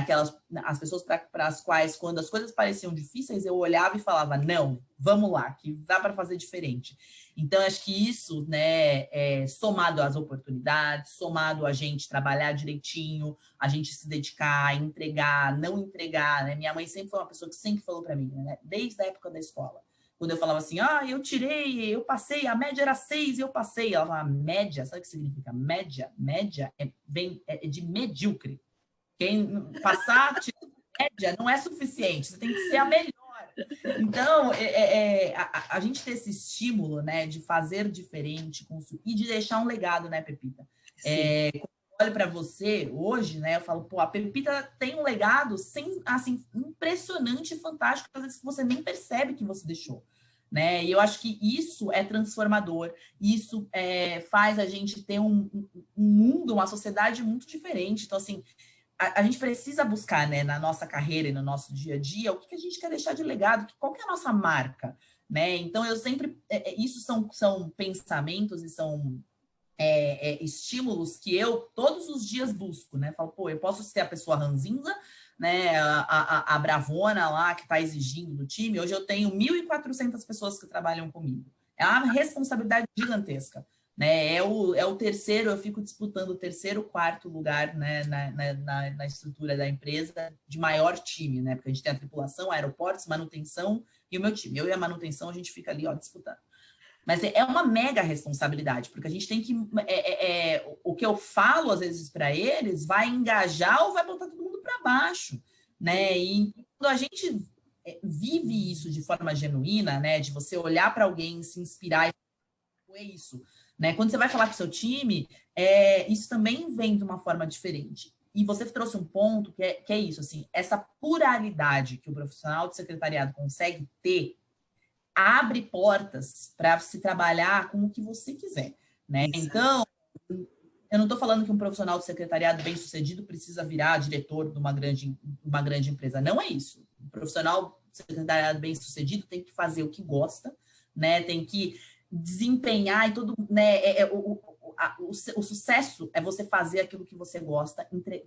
as pessoas para as quais, quando as coisas pareciam difíceis, eu olhava e falava, não, vamos lá, que dá para fazer diferente. Então, acho que isso, né, somado às oportunidades, somado a gente trabalhar direitinho, a gente se dedicar, entregar, não entregar, né? Minha mãe sempre foi uma pessoa que sempre falou para mim, né, desde a época da escola, quando eu falava assim, eu passei, a média era 6 e eu passei. Ela falava, média, sabe o que significa média? Média é de medíocre. Quem passar média não é suficiente, você tem que ser a melhor. Então, a gente ter esse estímulo, né, de fazer diferente e de deixar um legado, né, Pepita? Quando eu olho para você hoje, né, eu falo, pô, a Pepita tem um legado assim, impressionante e fantástico, às vezes que você nem percebe que você deixou. Né? E eu acho que isso é transformador, isso faz a gente ter um mundo, uma sociedade muito diferente. Então, assim, a gente precisa buscar, né, na nossa carreira e no nosso dia a dia, o que a gente quer deixar de legado, qual que é a nossa marca, né? Então, eu sempre... isso são pensamentos e são estímulos que eu todos os dias busco, né? Falo, pô, eu posso ser a pessoa ranzinza, né? A bravona lá que está exigindo do time. Hoje eu tenho 1.400 pessoas que trabalham comigo. É uma responsabilidade gigantesca. Né? É o terceiro, eu fico disputando o terceiro, quarto lugar, né, na estrutura da empresa de maior time, né? Porque a gente tem a tripulação, aeroportos, manutenção e o meu time. Eu e a manutenção, a gente fica ali, ó, disputando. Mas é uma mega responsabilidade, porque a gente tem que... o que eu falo, às vezes, para eles, vai engajar ou vai botar todo mundo para baixo, né? E quando a gente vive isso de forma genuína, né? De você olhar para alguém, se inspirar e é isso. Né? Quando você vai falar com o seu time, isso também vem de uma forma diferente. E você trouxe um ponto que é isso, assim, essa pluralidade que o profissional de secretariado consegue ter abre portas para se trabalhar com o que você quiser. Né? Então, eu não estou falando que um profissional de secretariado bem-sucedido precisa virar diretor de uma grande empresa. Não é isso. Um profissional de secretariado bem-sucedido tem que fazer o que gosta, né? Tem que desempenhar e tudo, né? O sucesso é você fazer aquilo que você gosta,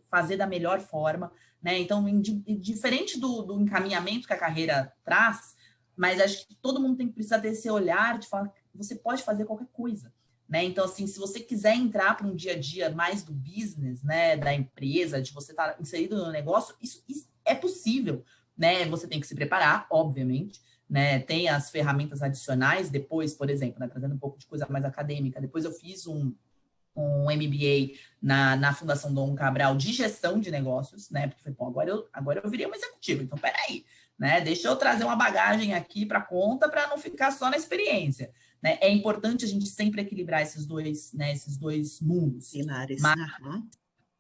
fazer da melhor forma, né? Então, diferente do encaminhamento que a carreira traz, mas acho que todo mundo precisa ter esse olhar de falar que você pode fazer qualquer coisa, né? Então, assim, se você quiser entrar para um dia a dia mais do business, né, da empresa, de você estar inserido no negócio, isso é possível, né? Você tem que se preparar, obviamente, né? Tem as ferramentas adicionais depois, por exemplo, né, trazendo um pouco de coisa mais acadêmica. Depois eu fiz um MBA na Fundação Dom Cabral de gestão de negócios, né? Porque foi, pô, agora eu virei um executivo, então peraí, né? Deixa eu trazer uma bagagem aqui para conta para não ficar só na experiência. Né? É importante a gente sempre equilibrar esses dois mundos. Pilares. Mas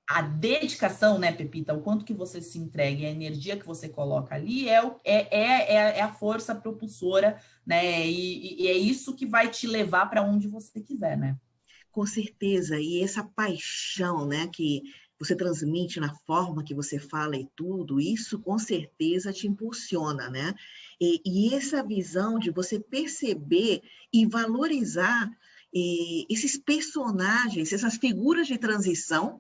a dedicação, né, Pepita, o quanto que você se entrega, a energia que você coloca ali é a força propulsora, né? E é isso que vai te levar para onde você quiser, né? Com certeza, e essa paixão, né, que você transmite na forma que você fala e tudo, isso com certeza te impulsiona, né? E essa visão de você perceber e valorizar esses personagens, essas figuras de transição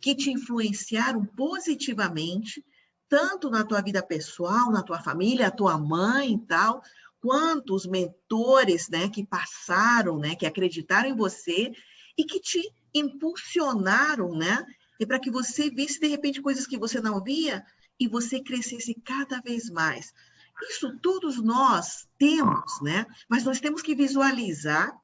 que te influenciaram positivamente, tanto na tua vida pessoal, na tua família, a tua mãe e tal, quanto os mentores, né, que passaram, né, que acreditaram em você e que te impulsionaram, né, e para que você visse de repente coisas que você não via e você crescesse cada vez mais. Isso todos nós temos, né? Mas nós temos que visualizar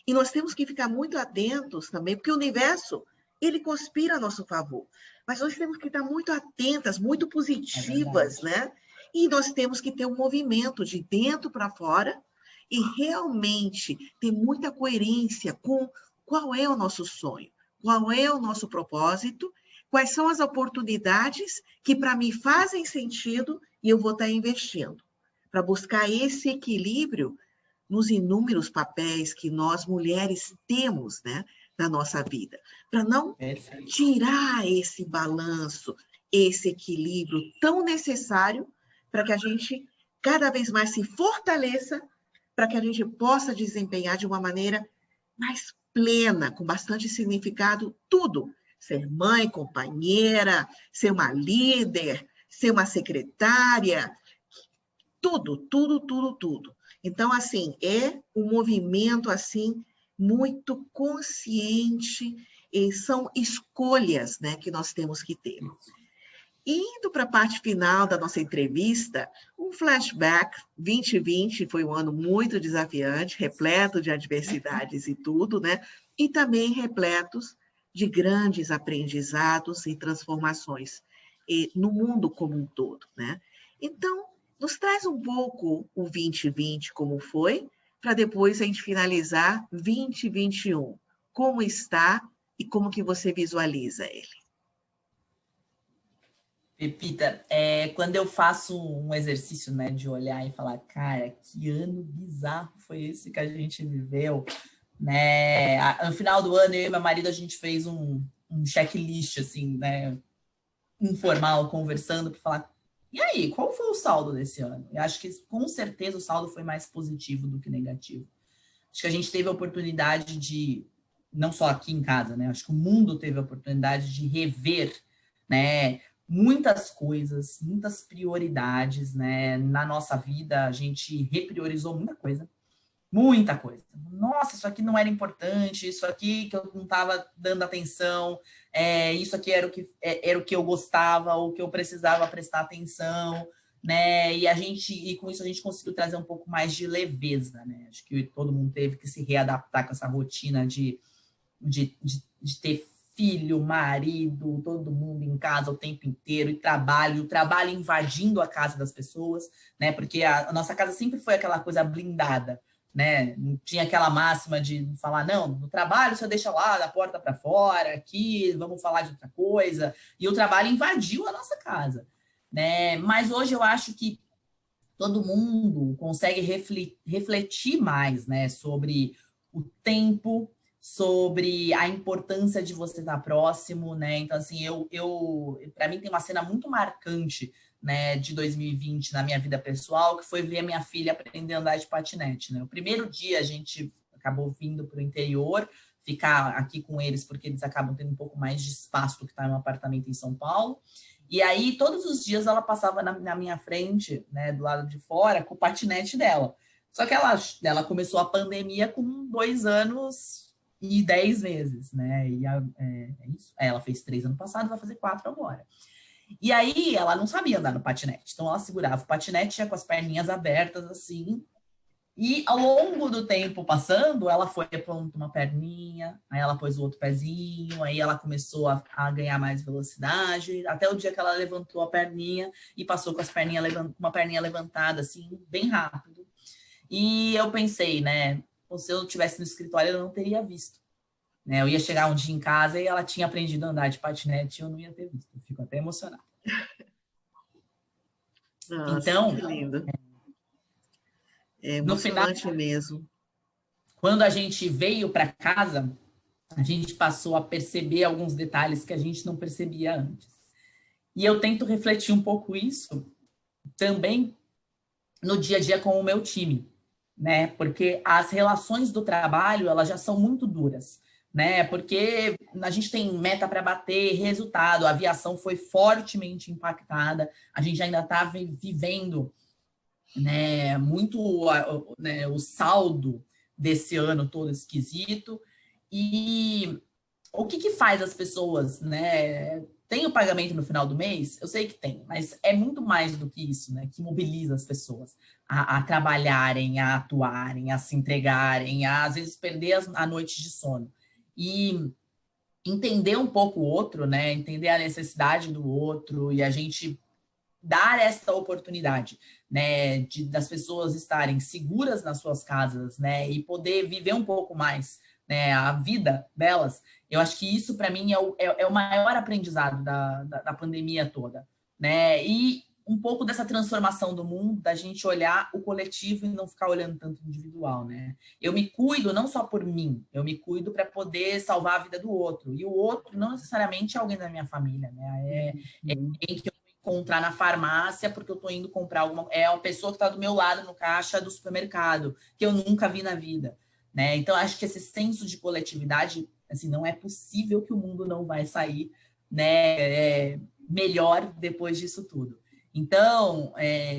e nós temos que ficar muito atentos também, porque o universo ele conspira a nosso favor. Mas nós temos que estar muito atentas, muito positivas, né? E nós temos que ter um movimento de dentro para fora e realmente ter muita coerência com qual é o nosso sonho, qual é o nosso propósito, quais são as oportunidades que para mim fazem sentido e eu vou estar investindo. Para buscar esse equilíbrio nos inúmeros papéis que nós mulheres temos, né, na nossa vida, para não tirar esse balanço, esse equilíbrio tão necessário para que a gente cada vez mais se fortaleça, para que a gente possa desempenhar de uma maneira mais plena, com bastante significado, tudo. Ser mãe, companheira, ser uma líder, ser uma secretária, tudo, tudo, tudo, tudo. Então, assim, é um movimento, assim, muito consciente, e são escolhas, né, que nós temos que ter. Indo para a parte final da nossa entrevista, um flashback, 2020 foi um ano muito desafiante, repleto de adversidades e tudo, né? E também repletos de grandes aprendizados e transformações no mundo como um todo, né? Então, nos traz um pouco o 2020 como foi, para depois a gente finalizar 2021. Como está e como que você visualiza ele? Pepita, quando eu faço um exercício, né, de olhar e falar, cara, que ano bizarro foi esse que a gente viveu, né? No final do ano, eu e meu marido, a gente fez um checklist, assim, né, informal, conversando, para falar, e aí, qual foi o saldo desse ano? Eu acho que, com certeza, o saldo foi mais positivo do que negativo. Acho que a gente teve a oportunidade de, não só aqui em casa, né? Acho que o mundo teve a oportunidade de rever, né? Muitas coisas, muitas prioridades, né? Na nossa vida, a gente repriorizou muita coisa. Muita coisa. Nossa, isso aqui não era importante, isso aqui que eu não estava dando atenção, isso aqui era o que eu gostava, ou que eu precisava prestar atenção, né? E com isso a gente conseguiu trazer um pouco mais de leveza, né? Acho que todo mundo teve que se readaptar com essa rotina de ter filho, marido, todo mundo em casa o tempo inteiro, e o trabalho invadindo a casa das pessoas, né? Porque a nossa casa sempre foi aquela coisa blindada, né? Não tinha aquela máxima de falar, não, no trabalho você deixa lá da porta para fora, aqui vamos falar de outra coisa. E o trabalho invadiu a nossa casa, né? Mas hoje eu acho que todo mundo consegue refletir mais, né, sobre o tempo, sobre a importância de você estar próximo, né? Então, assim, para mim tem uma cena muito marcante, né, de 2020 na minha vida pessoal, que foi ver a minha filha aprender a andar de patinete, né? O primeiro dia a gente acabou vindo para o interior, ficar aqui com eles, porque eles acabam tendo um pouco mais de espaço do que estar em um apartamento em São Paulo. E aí, todos os dias ela passava na minha frente, né, do lado de fora, com o patinete dela. Só que ela começou a pandemia com 2 anos e 10 meses, né? É isso. Ela fez 3 ano passado, vai fazer 4 agora. E aí, ela não sabia andar no patinete. Então, ela segurava o patinete, ia com as perninhas abertas, assim, e ao longo do tempo passando, ela foi pondo uma perninha, aí ela pôs o outro pezinho, aí ela começou a ganhar mais velocidade, até o dia que ela levantou a perninha e passou com uma perninha levantada, assim, bem rápido. E eu pensei, né, se eu estivesse no escritório, eu não teria visto. Né? Eu ia chegar um dia em casa e ela tinha aprendido a andar de patinete e eu não ia ter visto. Eu fico até emocionada. Nossa, Então, que lindo. É no final, emocionante mesmo. quando a gente veio para casa, a gente passou a perceber alguns detalhes que a gente não percebia antes. E eu tento refletir um pouco isso também no dia a dia com o meu time, né? Porque as relações do trabalho, elas já são muito duras, né? Porque a gente tem meta para bater, resultado, a aviação foi fortemente impactada, a gente ainda está vivendo, né, muito, né, o saldo desse ano todo esquisito. E o que faz as pessoas, né? Tem o pagamento no final do mês? Eu sei que tem, mas é muito mais do que isso, né? Que mobiliza as pessoas a trabalharem, a atuarem, a se entregarem, a, às vezes, perder a noite de sono. E entender um pouco o outro, né? Entender a necessidade do outro e a gente dar essa oportunidade, né, das pessoas estarem seguras nas suas casas, né, e poder viver um pouco mais, né, a vida delas. Eu acho que isso, para mim, é o maior aprendizado da pandemia toda, né, e um pouco dessa transformação do mundo, da gente olhar o coletivo e não ficar olhando tanto o individual, né. Eu me cuido não só por mim, eu me cuido para poder salvar a vida do outro, e o outro não necessariamente é alguém da minha família, né, é alguém que eu encontrar na farmácia porque eu estou indo comprar alguma... É uma pessoa que está do meu lado no caixa do supermercado, que eu nunca vi na vida, né? Então, acho que esse senso de coletividade, assim, não é possível que o mundo não vai sair, né, melhor depois disso tudo. Então,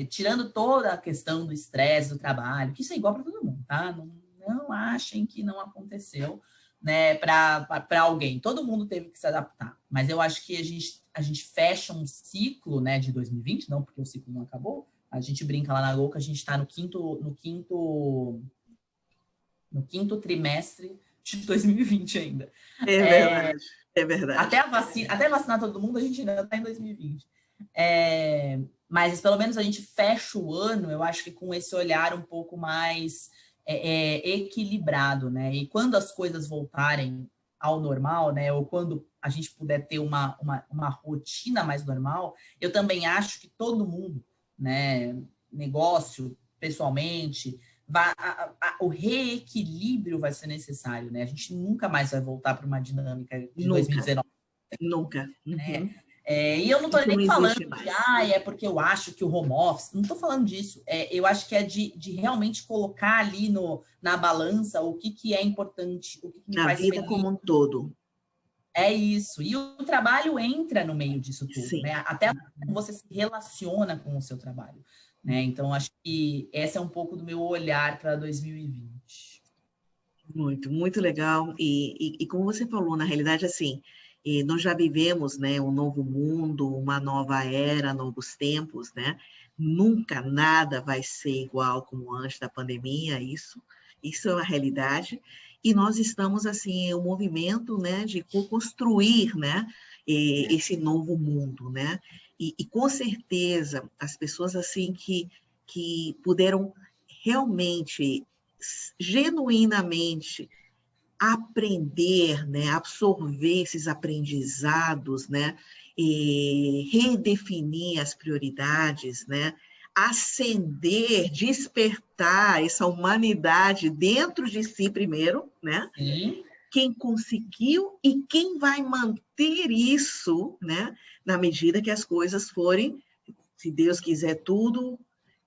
tirando toda a questão do estresse do trabalho, que isso é igual para todo mundo, tá? Não achem que não aconteceu, né, para alguém. Todo mundo teve que se adaptar, mas eu acho que a gente fecha um ciclo, né, de 2020, não porque o ciclo não acabou. A gente brinca lá na Gol que a gente está no quinto trimestre de 2020 ainda. É verdade. É verdade. Até vacinar todo mundo, a gente ainda está em 2020. Mas pelo menos a gente fecha o ano, eu acho que com esse olhar um pouco mais equilibrado, né? E quando as coisas voltarem ao normal, né? Ou quando a gente puder ter uma rotina mais normal, eu também acho que todo mundo, né? Negócio, pessoalmente, o reequilíbrio vai ser necessário, né? A gente nunca mais vai voltar para uma dinâmica de 2019. Nunca. Né? E eu não estou nem falando de, é porque eu acho que o home office, não estou falando disso. Eu acho que é de realmente colocar ali na balança o que é importante, o que me faz feliz. A vida como um todo. É isso. E o trabalho entra no meio disso tudo, Sim. né? Até você se relaciona com o seu trabalho, né? Então, acho que esse é um pouco do meu olhar para 2020. Muito, muito legal. E como você falou, na realidade, assim, nós já vivemos, né, um novo mundo, uma nova era, novos tempos, né? Nunca nada vai ser igual como antes da pandemia, isso é uma realidade. E nós estamos, assim, em um movimento, né, de construir, né, esse novo mundo, né? E com certeza, as pessoas, assim, que puderam realmente genuinamente aprender, né, absorver esses aprendizados, né, e redefinir as prioridades, né, acender, despertar essa humanidade dentro de si primeiro, né? Sim. Quem conseguiu e quem vai manter isso, né, na medida que as coisas forem, se Deus quiser, tudo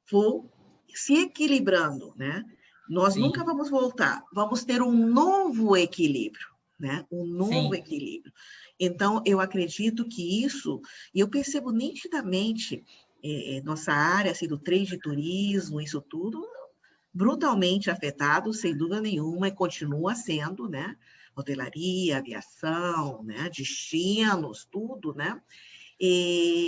for se equilibrando, né? Nós Sim. nunca vamos voltar, vamos ter um novo equilíbrio, né? Um novo Sim. equilíbrio. Então, eu acredito que isso, e eu percebo nitidamente, nossa área assim, do trade de turismo, isso tudo, brutalmente afetado, sem dúvida nenhuma, e continua sendo, né? Hotelaria, aviação, né? Destinos, tudo, né?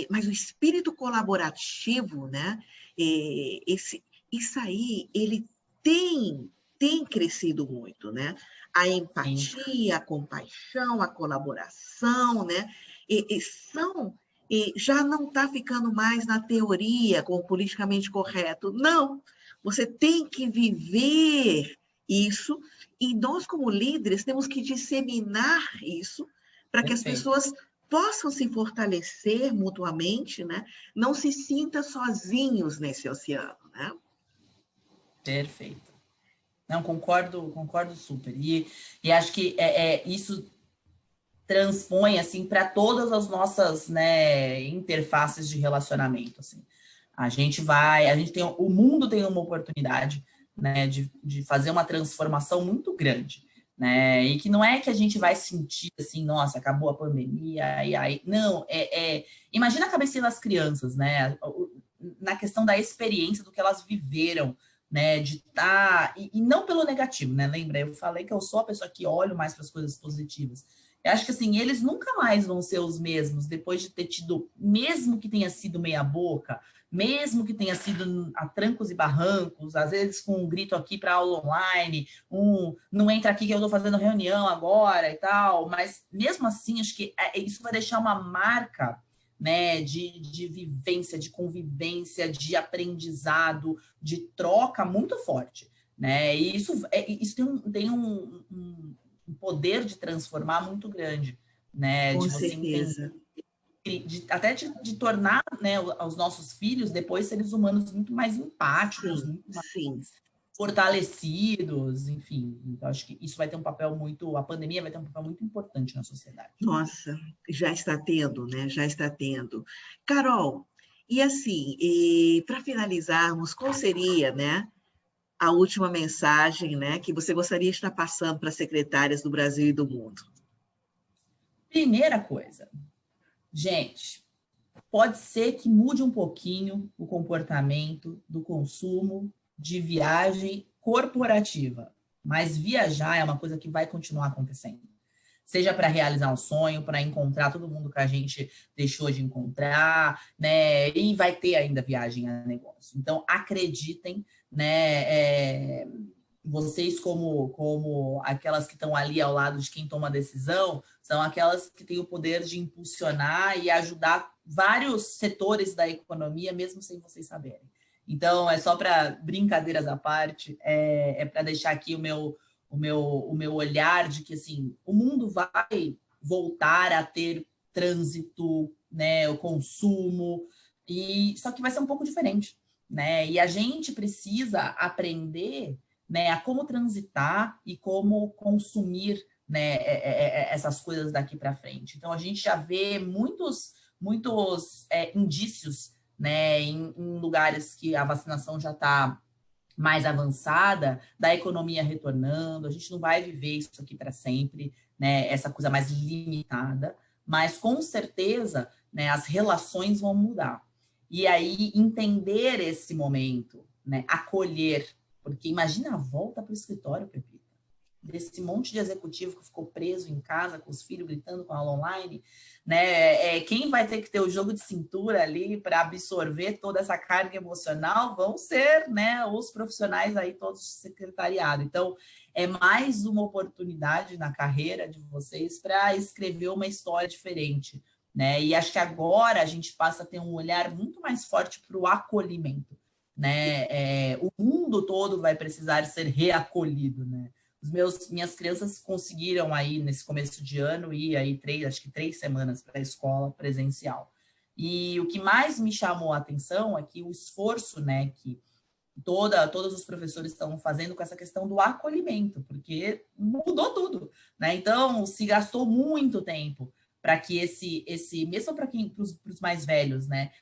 Mas o espírito colaborativo, né? Isso aí, ele tem crescido muito, né? A empatia, a compaixão, a colaboração, né? Já não está ficando mais na teoria, como politicamente correto. Não, você tem que viver isso, e nós, como líderes, temos que disseminar isso para que as pessoas possam se fortalecer mutuamente, né? Não se sintam sozinhos nesse oceano, né? Perfeito. Não, concordo super. E acho que isso transpõe assim para todas as nossas, né, interfaces de relacionamento. Assim. O mundo tem uma oportunidade, né, de fazer uma transformação muito grande. Né? E que não é que a gente vai sentir assim, nossa, acabou a pandemia, e aí. Não, imagina a cabeça das crianças, né? Na questão da experiência do que elas viveram, né? De estar. E não pelo negativo, né? Lembra, eu falei que eu sou a pessoa que olho mais para as coisas positivas. Eu acho que assim, eles nunca mais vão ser os mesmos depois de ter tido, mesmo que tenha sido meia boca, mesmo que tenha sido a trancos e barrancos, às vezes com um grito aqui para aula online, não entra aqui que eu estou fazendo reunião agora e tal, mas mesmo assim, acho que isso vai deixar uma marca, né, de vivência, de convivência, de aprendizado, de troca muito forte, né? E isso tem um poder de transformar muito grande, né? Com De você certeza. entender, até de tornar, né, os nossos filhos depois seres humanos muito mais empáticos, Sim, muito mais sim. fortalecidos, enfim. Então, acho que isso vai ter um papel a pandemia vai ter um papel muito importante na sociedade. Nossa, já está tendo, né? Já está tendo. Carol, e assim, para finalizarmos, qual seria, né, a última mensagem, né, que você gostaria de estar passando para as secretárias do Brasil e do mundo? Primeira coisa, gente, pode ser que mude um pouquinho o comportamento do consumo de viagem corporativa, mas viajar é uma coisa que vai continuar acontecendo. Seja para realizar um sonho, para encontrar todo mundo que a gente deixou de encontrar, né? E vai ter ainda viagem a negócio. Então, acreditem, né? vocês, como aquelas que estão ali ao lado de quem toma a decisão, são aquelas que têm o poder de impulsionar e ajudar vários setores da economia, mesmo sem vocês saberem. Então, é só para brincadeiras à parte, é para deixar aqui o meu olhar de que, assim, o mundo vai voltar a ter trânsito, né, o consumo, só que vai ser um pouco diferente, né? E a gente precisa aprender, né, a como transitar e como consumir, né, essas coisas daqui para frente. Então, a gente já vê muitos indícios, né, em lugares que a vacinação já está mais avançada, da economia retornando. A gente não vai viver isso aqui para sempre, né, essa coisa mais limitada, mas com certeza, né, as relações vão mudar. E aí, entender esse momento, né, acolher, porque imagina a volta para o escritório, Pepita, desse monte de executivo que ficou preso em casa com os filhos gritando com a aula online, né? Quem vai ter que ter o jogo de cintura ali para absorver toda essa carga emocional vão ser, né, os profissionais aí todos do secretariado. Então, é mais uma oportunidade na carreira de vocês para escrever uma história diferente, né? E acho que agora a gente passa a ter um olhar muito mais forte para o acolhimento, né? O mundo todo vai precisar ser reacolhido, né? Minhas crianças conseguiram aí nesse começo de ano ir aí acho que 3 semanas para a escola presencial. E o que mais me chamou a atenção é que o esforço, né, que todos os professores estão fazendo com essa questão do acolhimento, porque mudou tudo, né? Então, se gastou muito tempo para que mesmo para os mais velhos, né,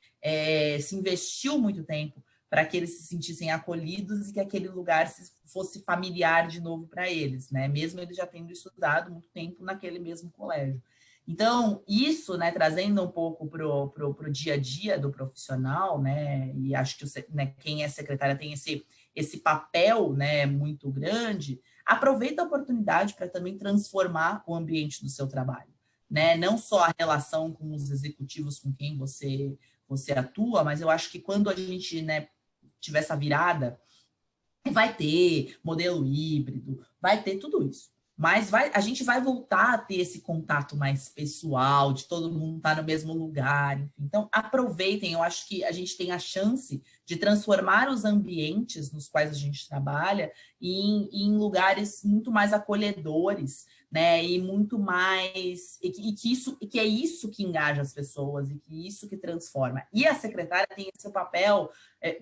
se investiu muito tempo para que eles se sentissem acolhidos e que aquele lugar fosse familiar de novo para eles, né? Mesmo eles já tendo estudado muito tempo naquele mesmo colégio. Então, isso, né, trazendo um pouco para o dia a dia do profissional, né, e acho que né, quem é secretária tem esse papel, né, muito grande, aproveita a oportunidade para também transformar o ambiente do seu trabalho, né? Não só a relação com os executivos com quem você atua, mas eu acho que quando a gente, né, tiver essa virada, vai ter modelo híbrido, vai ter tudo isso. Mas a gente vai voltar a ter esse contato mais pessoal, de todo mundo estar no mesmo lugar. Enfim. Então, aproveitem. Eu acho que a gente tem a chance de transformar os ambientes nos quais a gente trabalha em lugares muito mais acolhedores, né? E muito mais... E que é isso que engaja as pessoas e que isso que transforma. E a secretária tem esse papel...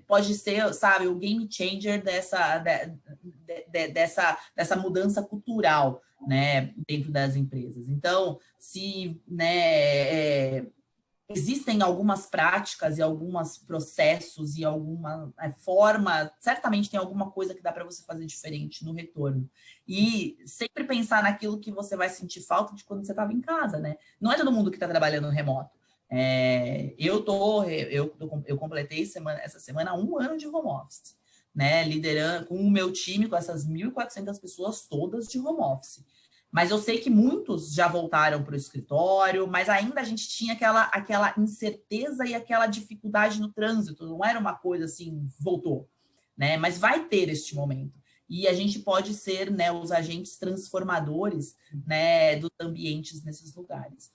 pode ser, sabe, o game changer dessa mudança cultural, né, dentro das empresas. Então, se, né, existem algumas práticas e alguns processos e alguma forma, certamente tem alguma coisa que dá para você fazer diferente no retorno. E sempre pensar naquilo que você vai sentir falta de quando você estava em casa, né? Não é todo mundo que está trabalhando remoto. Eu completei essa semana 1 ano de home office, né, liderando com o meu time, com essas 1.400 pessoas todas de home office. Mas eu sei que muitos já voltaram para o escritório, mas ainda a gente tinha aquela incerteza e aquela dificuldade no trânsito, não era uma coisa assim, voltou, né? Mas vai ter este momento. E a gente pode ser, né, os agentes transformadores, né, dos ambientes nesses lugares.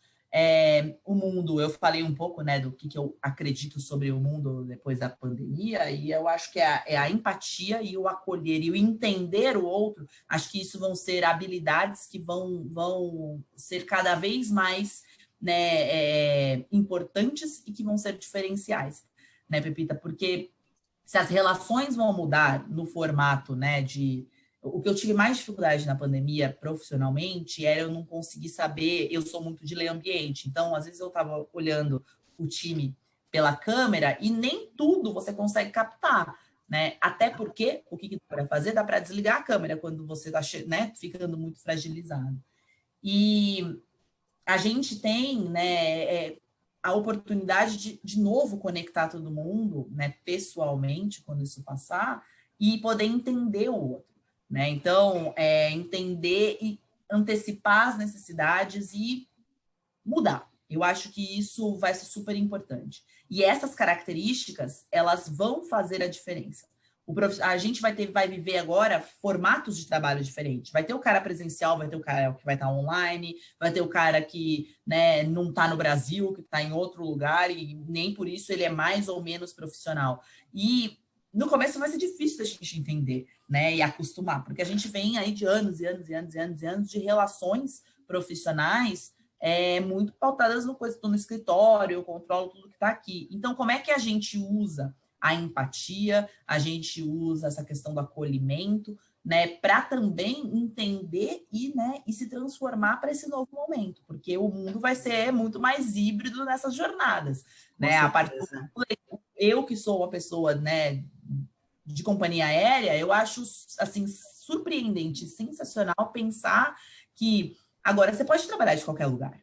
O mundo, eu falei um pouco, né, do que eu acredito sobre o mundo depois da pandemia, e eu acho que é a empatia e o acolher e o entender o outro. Acho que isso vão ser habilidades que vão ser cada vez mais, né, importantes e que vão ser diferenciais, né, Pepita? Porque se as relações vão mudar no formato, né, o que eu tive mais dificuldade na pandemia profissionalmente era eu não conseguir saber, eu sou muito de ler ambiente, então às vezes eu estava olhando o time pela câmera e nem tudo você consegue captar, né? Até porque o que dá para fazer? Dá para desligar a câmera quando você está, né, ficando muito fragilizado. E a gente tem, né, a oportunidade de novo conectar todo mundo, né, pessoalmente, quando isso passar, e poder entender o outro, né? Então, entender e antecipar as necessidades e mudar. Eu acho que isso vai ser super importante. E essas características, elas vão fazer a diferença. A gente vai viver agora formatos de trabalho diferentes. Vai ter o cara presencial, vai ter o cara que vai estar online, vai ter o cara que, né, não está no Brasil, que está em outro lugar, e nem por isso ele é mais ou menos profissional. E no começo vai ser difícil da gente entender, né, e acostumar, porque a gente vem aí de anos e anos e anos e anos e anos de relações profissionais muito pautadas no coisa, estou no escritório, eu controlo tudo que está aqui. Então, como é que a gente usa a empatia, a gente usa essa questão do acolhimento, né, para também entender e se transformar para esse novo momento, porque o mundo vai ser muito mais híbrido nessas jornadas, né? A parte eu que sou uma pessoa, né, de companhia aérea, eu acho assim surpreendente, sensacional pensar que agora você pode trabalhar de qualquer lugar,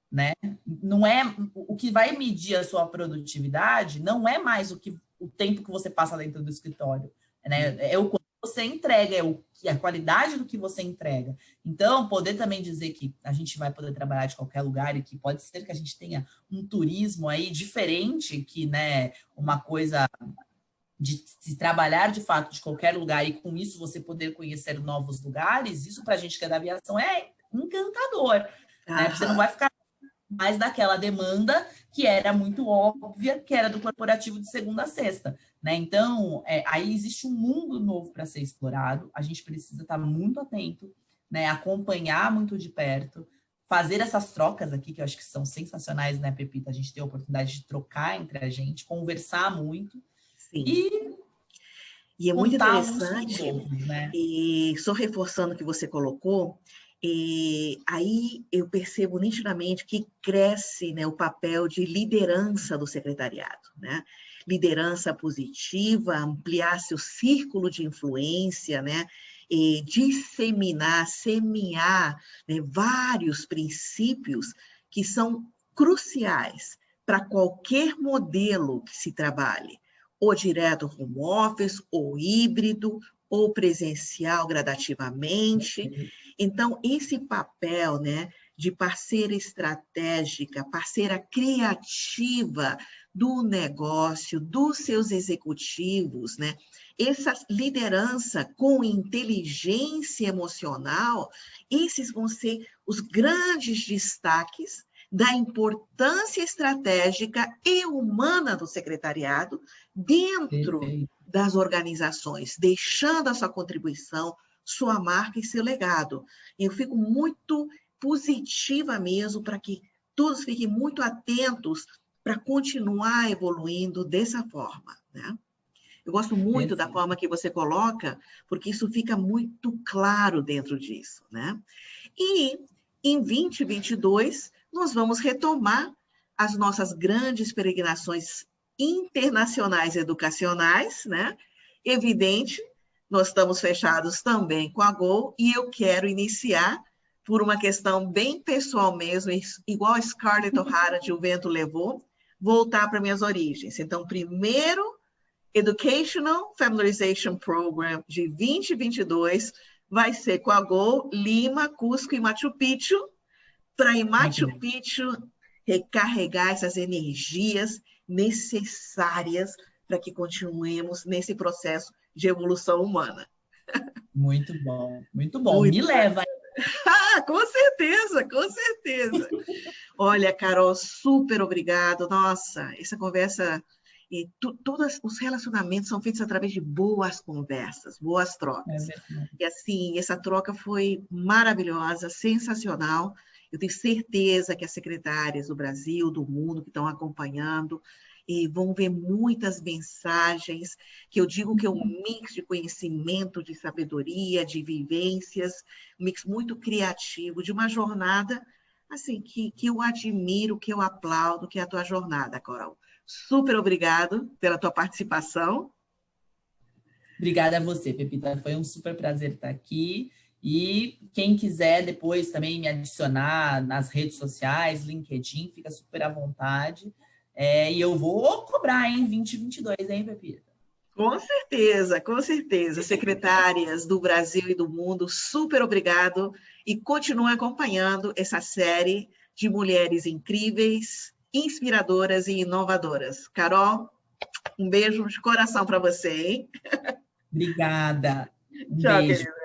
né? Não é o que vai medir a sua produtividade, não é mais o tempo que você passa dentro do escritório, né? É o quanto você entrega, a qualidade do que você entrega. Então, poder também dizer que a gente vai poder trabalhar de qualquer lugar e que pode ser que a gente tenha um turismo aí diferente, que, né, uma coisa de se trabalhar de fato de qualquer lugar e com isso você poder conhecer novos lugares, isso para a gente que é da aviação é encantador, né? Você não vai ficar mais daquela demanda que era muito óbvia, que era do corporativo de segunda a sexta, né? Então, aí existe um mundo novo para ser explorado, a gente precisa estar muito atento, né? Acompanhar muito de perto, fazer essas trocas aqui, que eu acho que são sensacionais, né, Pepita? A gente ter a oportunidade de trocar entre a gente, conversar muito. Sim. E é muito interessante, outros, né? E só reforçando o que você colocou, e aí eu percebo nitidamente que cresce, né, o papel de liderança do secretariado, né? Liderança positiva, ampliar seu círculo de influência, né? E disseminar, semear, né, vários princípios que são cruciais para qualquer modelo que se trabalhe, ou direto home office, ou híbrido, ou presencial gradativamente. Então, esse papel, né, de parceira estratégica, parceira criativa do negócio, dos seus executivos, né, essa liderança com inteligência emocional, esses vão ser os grandes destaques da importância estratégica e humana do secretariado dentro das organizações, deixando a sua contribuição, sua marca e seu legado. Eu fico muito positiva mesmo para que todos fiquem muito atentos para continuar evoluindo dessa forma, né? Eu gosto muito da forma que você coloca, porque isso fica muito claro dentro disso, né? E em 2022, nós vamos retomar as nossas grandes peregrinações internacionais educacionais, né? Evidente, nós estamos fechados também com a Gol, e eu quero iniciar por uma questão bem pessoal mesmo, igual a Scarlett O'Hara de O Vento Levou, voltar para minhas origens. Então, primeiro, Educational Familiarization Program de 2022 vai ser com a Gol, Lima, Cusco e Machu Picchu, para em Machu Picchu recarregar essas energias necessárias para que continuemos nesse processo de evolução humana. Muito bom, muito bom. Muito Me leva. Com certeza, com certeza. Olha, Carol, super obrigado. Nossa, essa conversa... E todos os relacionamentos são feitos através de boas conversas, boas trocas. E assim, essa troca foi maravilhosa, sensacional. Eu tenho certeza que as secretárias do Brasil, do mundo, que estão acompanhando, e vão ver muitas mensagens, que eu digo que é um mix de conhecimento, de sabedoria, de vivências, um mix muito criativo, de uma jornada assim, que eu admiro, que eu aplaudo, que é a tua jornada, Carol. Super obrigado pela tua participação. Obrigada a você, Pepita. Foi um super prazer estar aqui. E quem quiser depois também me adicionar nas redes sociais, LinkedIn, fica super à vontade. E eu vou cobrar em 2022, hein, Pepita? Com certeza, com certeza. Secretárias do Brasil e do mundo, super obrigado. E continue acompanhando essa série de mulheres incríveis, inspiradoras e inovadoras. Carol, um beijo de coração para você, hein? Obrigada. Um Tchau, beijo. querida.